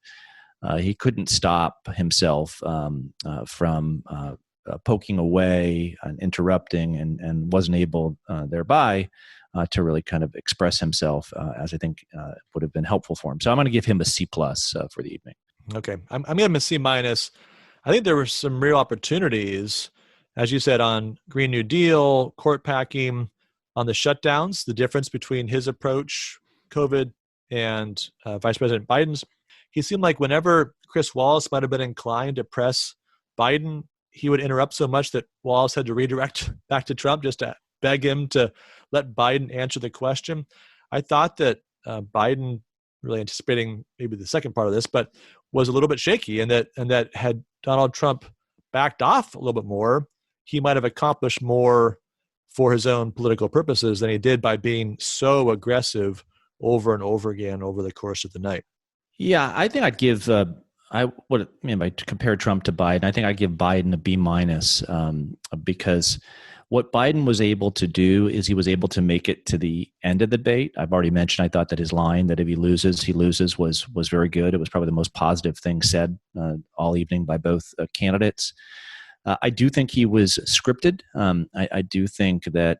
he couldn't stop himself from poking away and interrupting, and wasn't able thereby to really kind of express himself as I think would have been helpful for him. So I'm going to give him a C+ for the evening.
Okay, I'm going to give him a C-. I think there were some real opportunities, as you said, on Green New Deal, court packing, on the shutdowns, the difference between his approach, COVID, and Vice President Biden's. He seemed like whenever Chris Wallace might have been inclined to press Biden, he would interrupt so much that Wallace had to redirect back to Trump just to beg him to let Biden answer the question. I thought that Biden, really anticipating maybe the second part of this, but was a little bit shaky, and that had Donald Trump backed off a little bit more, he might have accomplished more for his own political purposes than he did by being so aggressive over and over again over the course of the night.
Yeah, I think I'd give by compare Trump to Biden, I think I'd give Biden a B-, because what Biden was able to do is he was able to make it to the end of the debate. I've already mentioned, I thought that his line that if he loses was very good. It was probably the most positive thing said all evening by both candidates. I do think he was scripted. I do think that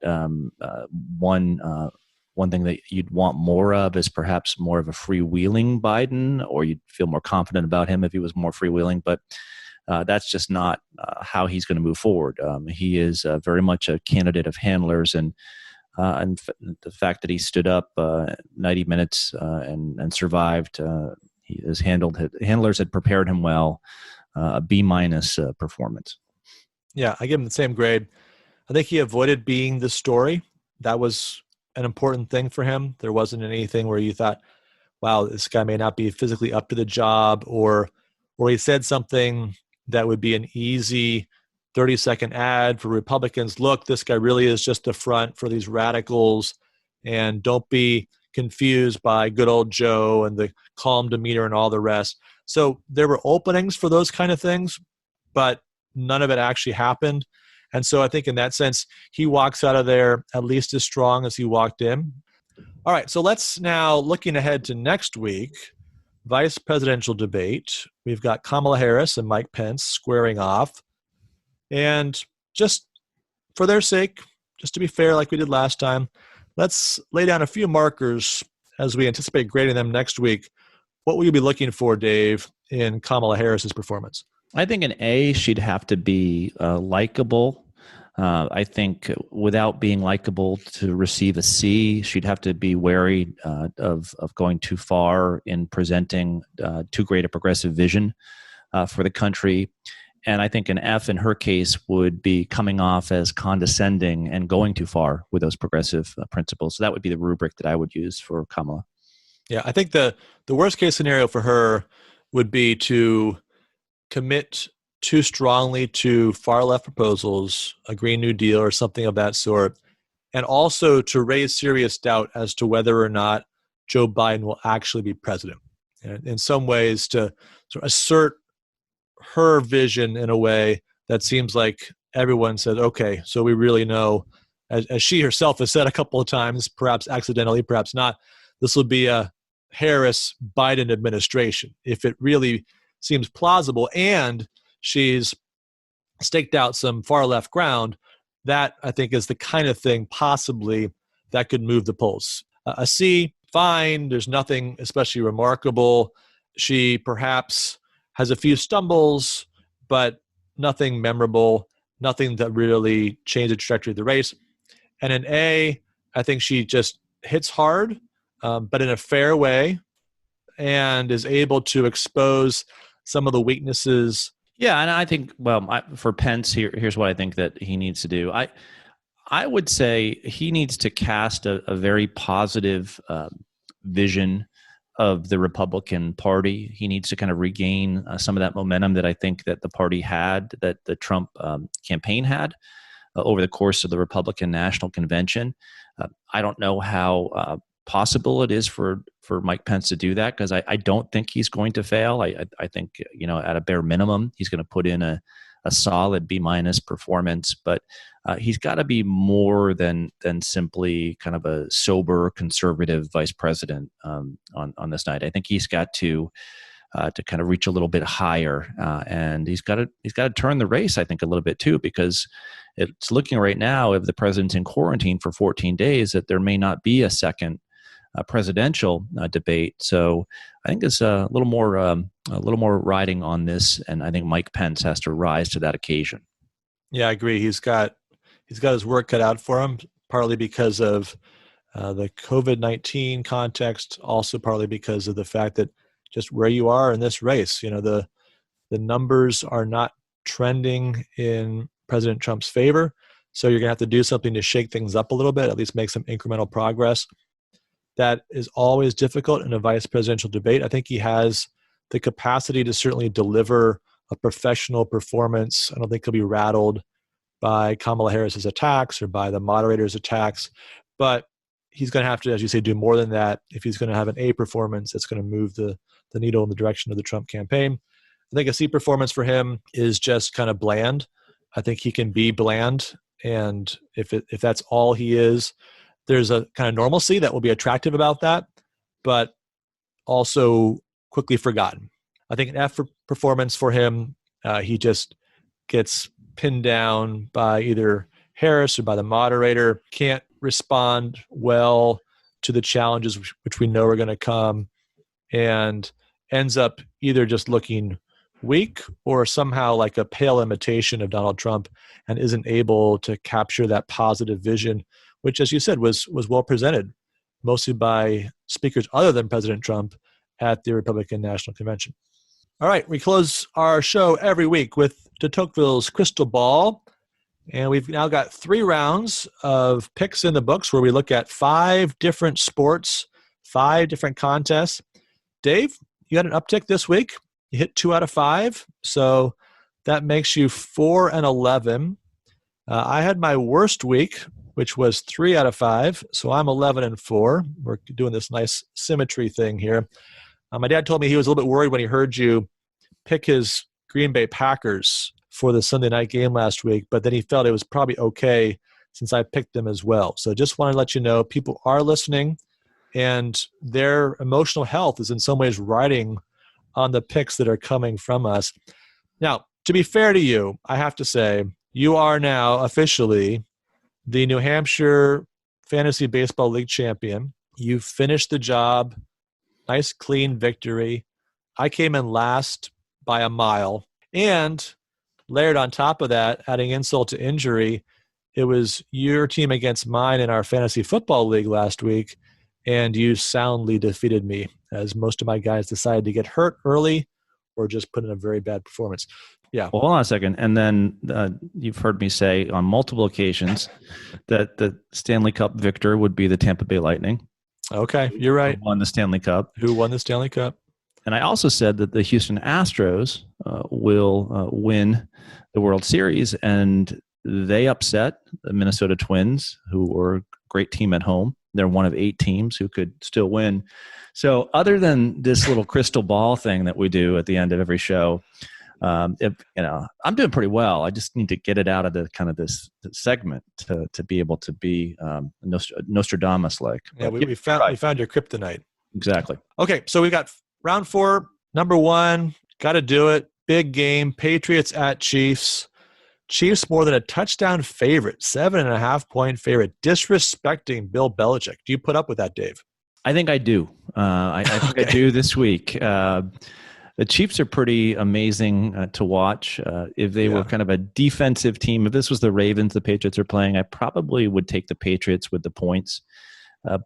one thing that you'd want more of is perhaps more of a freewheeling Biden, or you'd feel more confident about him if he was more freewheeling. But that's just not how he's going to move forward. He is very much a candidate of handlers, and the fact that he stood up 90 minutes and survived, handlers had prepared him well. A B- performance.
Yeah, I give him the same grade. I think he avoided being the story. That was an important thing for him. There wasn't anything where you thought, wow, this guy may not be physically up to the job, or he said something that would be an easy 30-second ad for Republicans. Look, this guy really is just the front for these radicals, and don't be confused by good old Joe and the calm demeanor and all the rest. So there were openings for those kind of things, but none of it actually happened. And so I think in that sense, he walks out of there at least as strong as he walked in. All right, so let's now, looking ahead to next week, vice presidential debate. We've got Kamala Harris and Mike Pence squaring off. And just for their sake, just to be fair like we did last time, let's lay down a few markers as we anticipate grading them next week. What will you be looking for, Dave, in Kamala Harris's performance?
I think an A, she'd have to be likable. I think without being likable to receive a C, she'd have to be wary of going too far in presenting too great a progressive vision for the country. And I think an F in her case would be coming off as condescending and going too far with those progressive principles. So that would be the rubric that I would use for Kamala.
Yeah, I think the worst case scenario for her would be to commit too strongly to far left proposals, a Green New Deal or something of that sort, and also to raise serious doubt as to whether or not Joe Biden will actually be president. And in some ways, to sort of assert her vision in a way that seems like everyone says, okay, so we really know as she herself has said a couple of times, perhaps accidentally, perhaps not, this will be a Harris-Biden administration. If it really seems plausible and she's staked out some far left ground, that I think is the kind of thing possibly that could move the polls. A C, fine. There's nothing especially remarkable. She perhaps has a few stumbles, but nothing memorable, nothing that really changed the trajectory of the race. And an A, I think she just hits hard, but in a fair way, and is able to expose some of the weaknesses.
Yeah, and I think, for Pence, here's what I think that he needs to do. I would say he needs to cast a very positive vision of the Republican Party. He needs to kind of regain some of that momentum that I think that the party had, that the Trump campaign had over the course of the Republican National Convention. I don't know how possible it is for Mike Pence to do that, because I don't think he's going to fail. I think, at a bare minimum, he's going to put in a solid B- performance, but he's got to be more than simply kind of a sober conservative vice president on this night. I think he's got to kind of reach a little bit higher, and he's got to turn the race, I think, a little bit too, because it's looking right now, if the president's in quarantine for 14 days, that there may not be a second presidential debate. So I think it's a little more riding on this, and I think Mike Pence has to rise to that occasion.
Yeah, I agree. He's got his work cut out for him, partly because of the COVID-19 context, also partly because of the fact that just where you are in this race, the numbers are not trending in President Trump's favor. So you're going to have to do something to shake things up a little bit, at least make some incremental progress. That is always difficult in a vice presidential debate. I think he has the capacity to certainly deliver a professional performance. I don't think he'll be rattled by Kamala Harris's attacks or by the moderator's attacks, but he's going to have to, as you say, do more than that if he's going to have an A performance that's going to move the needle in the direction of the Trump campaign. I think a C performance for him is just kind of bland. I think he can be bland, and if that's all he is, there's a kind of normalcy that will be attractive about that, but also quickly forgotten. I think an F performance for him, he just gets pinned down by either Harris or by the moderator, can't respond well to the challenges which we know are going to come, and ends up either just looking weak or somehow like a pale imitation of Donald Trump, and isn't able to capture that positive vision, which, as you said, was well presented, mostly by speakers other than President Trump at the Republican National Convention. All right, we close our show every week with de Tocqueville's Crystal Ball, and we've now got 3 rounds of picks in the books where we look at 5 different sports, 5 different contests. Dave, you had an uptick this week. You hit 2 out of 5, so that makes you 4-11. I had my worst week, which was 3 out of 5, so I'm 11-4. We're doing this nice symmetry thing here. My dad told me he was a little bit worried when he heard you pick his Green Bay Packers for the Sunday night game last week, but then he felt it was probably okay since I picked them as well. So just wanted to let you know people are listening, and their emotional health is in some ways riding on the picks that are coming from us. Now, to be fair to you, I have to say, you are now officially the New Hampshire Fantasy Baseball League champion. You've finished the job. Nice, clean victory. I came in last by a mile. And layered on top of that, adding insult to injury, it was your team against mine in our Fantasy Football League last week, and you soundly defeated me, as most of my guys decided to get hurt early or just put in a very bad performance. Yeah.
Well, hold on a second. And then you've heard me say on multiple occasions that the Stanley Cup victor would be the Tampa Bay Lightning.
Okay, you're right.
Who won the Stanley Cup.
Who won the Stanley Cup.
And I also said that the Houston Astros will win the World Series, and they upset the Minnesota Twins, who were a great team at home. They're one of 8 teams who could still win. So other than this little crystal ball thing that we do at the end of every show, If I'm doing pretty well. I just need to get it out of the kind of this segment to be able to be Nostradamus like.
Yeah, we found your kryptonite.
Exactly.
Okay, so we got round 4, number 1. Got to do it. Big game. Patriots at Chiefs. Chiefs more than a touchdown favorite, 7.5-point favorite, disrespecting Bill Belichick. Do you put up with that, Dave?
I think I do. I think I do this week. The Chiefs are pretty amazing to watch. If they were kind of a defensive team, if this was the Ravens the Patriots are playing, I probably would take the Patriots with the points.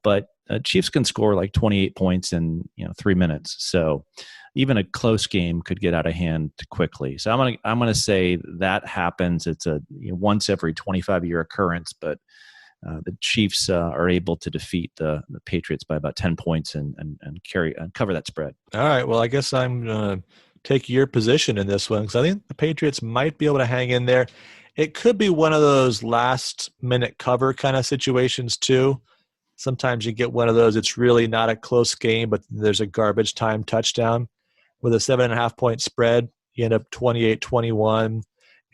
But Chiefs can score like 28 points in 3 minutes. So even a close game could get out of hand quickly. So I'm gonna say that happens. It's a once every 25-year occurrence, but the Chiefs are able to defeat the Patriots by about 10 points and cover that spread. All
right. Well, I guess I'm going to take your position in this one because I think the Patriots might be able to hang in there. It could be one of those last-minute cover kind of situations too. Sometimes you get one of those. It's really not a close game, but there's a garbage time touchdown. With a 7.5-point spread, you end up 28-21,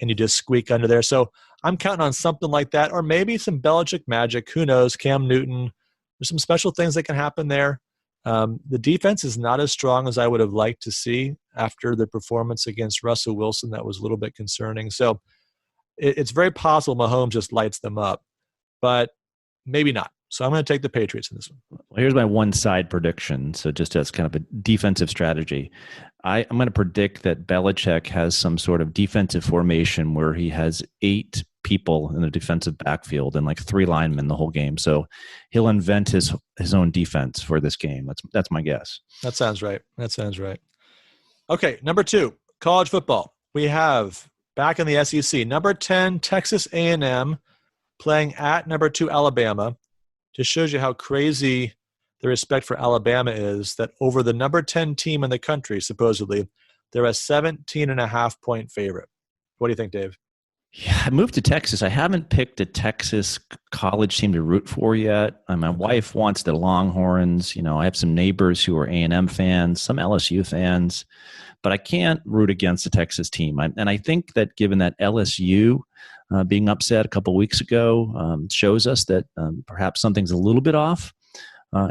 and you just squeak under there. So I'm counting on something like that, or maybe some Belichick magic. Who knows? Cam Newton. There's some special things that can happen there. The defense is not as strong as I would have liked to see after the performance against Russell Wilson. That was a little bit concerning. So it's very possible Mahomes just lights them up, but maybe not. So I'm going to take the Patriots in this one.
Well, here's my one-side prediction. So just as kind of a defensive strategy, I'm going to predict that Belichick has some sort of defensive formation where he has 8 people in the defensive backfield and like 3 linemen the whole game. So he'll invent his own defense for this game. That's my guess.
That sounds right. Okay, number 2, college football. We have back in the SEC, number 10 Texas A&M playing at number 2 Alabama. Just shows you how crazy the respect for Alabama is, that over the number 10 team in the country, supposedly, they're a 17.5-point favorite. What do you think, Dave?
Yeah, I moved to Texas. I haven't picked a Texas college team to root for yet. My wife wants the Longhorns. I have some neighbors who are A&M fans, some LSU fans, but I can't root against a Texas team. And I think that given that LSU being upset a couple weeks ago shows us that perhaps something's a little bit off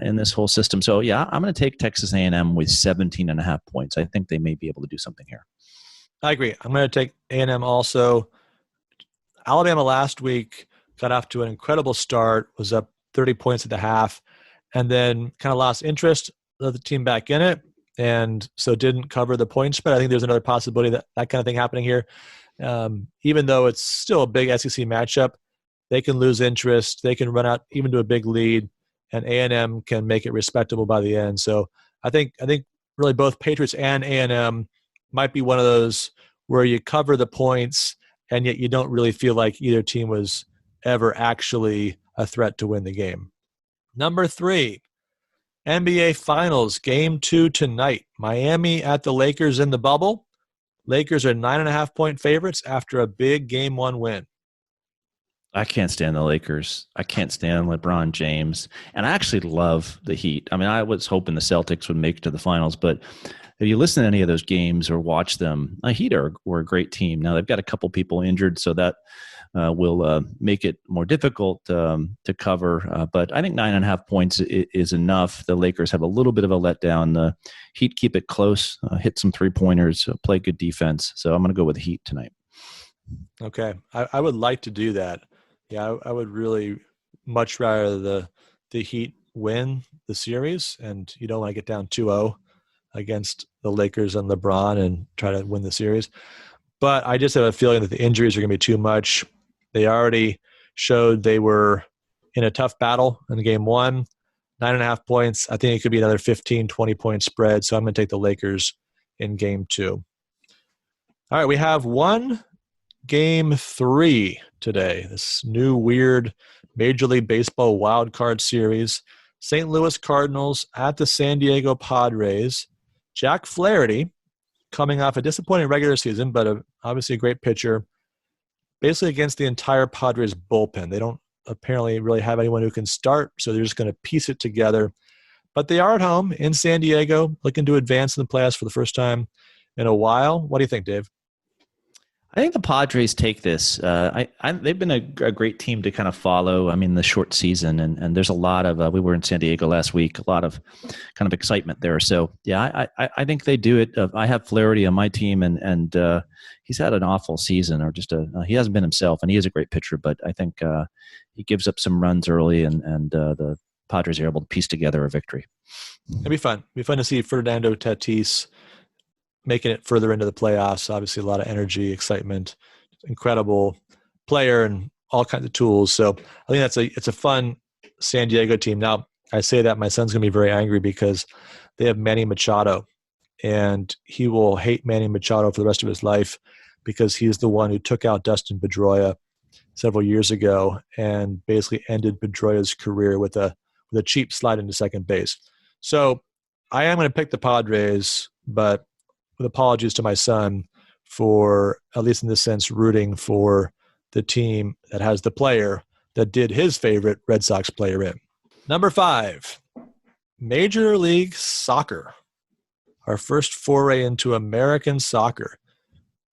in this whole system. So, yeah, I'm going to take Texas A&M with 17.5 points. I think they may be able to do something here.
I agree. I'm going to take A&M also. Alabama last week got off to an incredible start, was up 30 points at the half, and then kind of lost interest, let the team back in it, and so didn't cover the point spread. I think there's another possibility that kind of thing happening here. Even though it's still a big SEC matchup, they can lose interest. They can run out even to a big lead, and A&M can make it respectable by the end. So I think really both Patriots and A&M might be one of those where you cover the points, and yet you don't really feel like either team was ever actually a threat to win the game. Number 3, NBA Finals, Game 2 tonight. Miami at the Lakers in the bubble. Lakers are 9.5-point favorites after a big Game 1 win.
I can't stand the Lakers. I can't stand LeBron James. And I actually love the Heat. I mean, I was hoping the Celtics would make it to the finals, but if you listen to any of those games or watch them, the Heat were a great team. Now, they've got a couple people injured, so that will make it more difficult to cover. But I think 9.5 points is enough. The Lakers have a little bit of a letdown. The Heat keep it close, hit some three-pointers, play good defense. So I'm going to go with the Heat tonight.
Okay. I would like to do that. Yeah, I would really much rather the Heat win the series, and you don't want to get down 2-0 against the Lakers and LeBron and try to win the series. But I just have a feeling that the injuries are going to be too much. They already showed they were in a tough battle in Game 1, 9.5 points. I think it could be another 15, 20-point spread, so I'm going to take the Lakers in Game 2. All right, we have one Game 3 today, this new weird Major League Baseball wild card series. St. Louis Cardinals at the San Diego Padres. Jack Flaherty, coming off a disappointing regular season, but obviously a great pitcher, basically against the entire Padres bullpen. They don't apparently really have anyone who can start, so they're just going to piece it together. But they are at home in San Diego, looking to advance in the playoffs for the first time in a while. What do you think, Dave?
I think the Padres take this. They've been a great team to kind of follow. I mean, the short season, and there's a lot of. We were in San Diego last week. A lot of kind of excitement there. So yeah, I think they do it. I have Flaherty on my team, and he's had an awful season, or just he hasn't been himself, and he is a great pitcher. But I think he gives up some runs early, and the Padres are able to piece together a victory.
It'd be fun. It'd be fun to see Fernando Tatis making it further into the playoffs. Obviously, a lot of energy, excitement, incredible player, and all kinds of tools. So I think it's a fun San Diego team. Now, I say that my son's going to be very angry because they have Manny Machado, and he will hate Manny Machado for the rest of his life because he's the one who took out Dustin Pedroia several years ago and basically ended Pedroia's career with a cheap slide into second base. So I am going to pick the Padres, but with apologies to my son for, at least in this sense, rooting for the team that has the player that did his favorite Red Sox player in. Number 5, Major League Soccer. Our first foray into American soccer.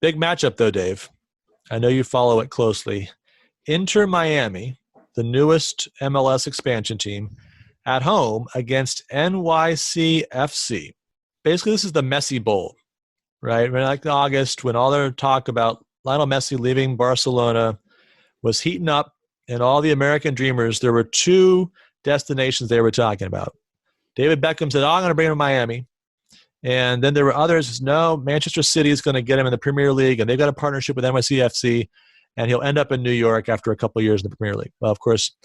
Big matchup though, Dave. I know you follow it closely. Inter Miami, the newest MLS expansion team, at home against NYCFC. Basically, this is the Messi Bowl. Right, like in August, when all their talk about Lionel Messi leaving Barcelona was heating up, and all the American dreamers, there were 2 destinations they were talking about. David Beckham said, I'm going to bring him to Miami. And then there were others, no, Manchester City is going to get him in the Premier League, and they've got a partnership with NYCFC, and he'll end up in New York after a couple of years in the Premier League. Well, of course,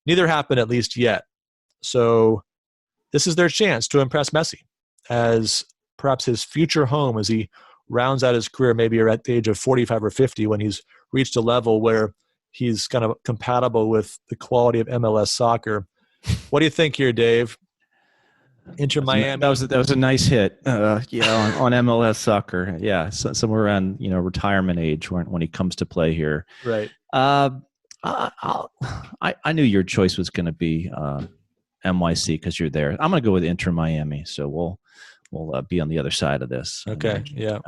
neither happened, at least yet. So this is their chance to impress Messi as perhaps his future home as he rounds out his career, maybe at the age of 45 or 50, when he's reached a level where he's kind of compatible with the quality of MLS soccer. What do you think here, Dave? Inter Miami.
That was a nice hit. On MLS soccer. Yeah, somewhere around retirement age when he comes to play here.
Right.
I knew your choice was going to be NYC because you're there. I'm going to go with Inter Miami. So we'll be on the other side of this.
Okay. Yeah.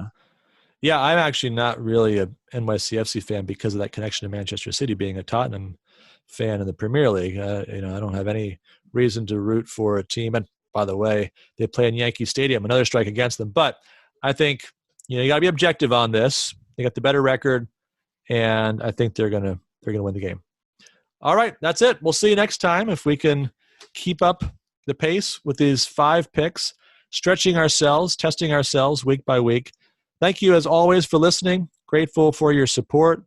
I'm actually not really a NYCFC fan because of that connection to Manchester City, being a Tottenham fan in the Premier League. I don't have any reason to root for a team. And by the way, they play in Yankee Stadium, another strike against them. But I think, you got to be objective on this. They got the better record, and I think they're going to win the game. All right. That's it. We'll see you next time if we can keep up the pace with these 5 picks. Stretching ourselves, testing ourselves week by week. Thank you, as always, for listening. Grateful for your support.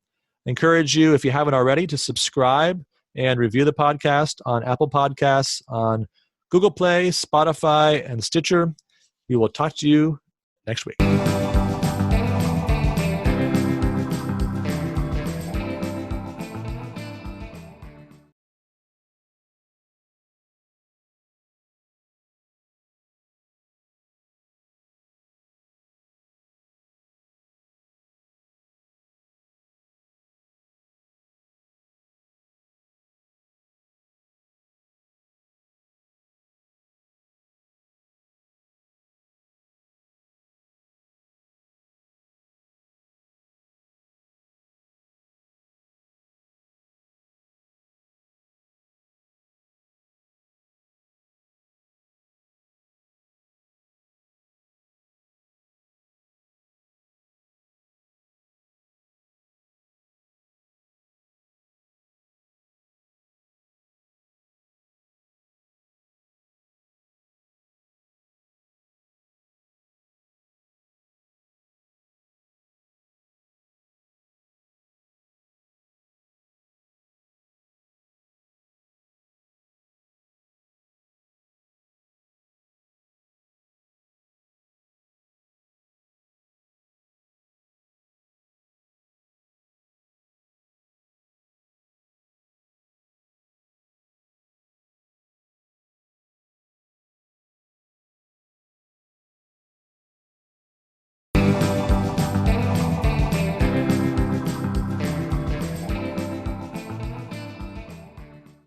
Encourage you, if you haven't already, to subscribe and review the podcast on Apple Podcasts, on Google Play, Spotify, and Stitcher. We will talk to you next week.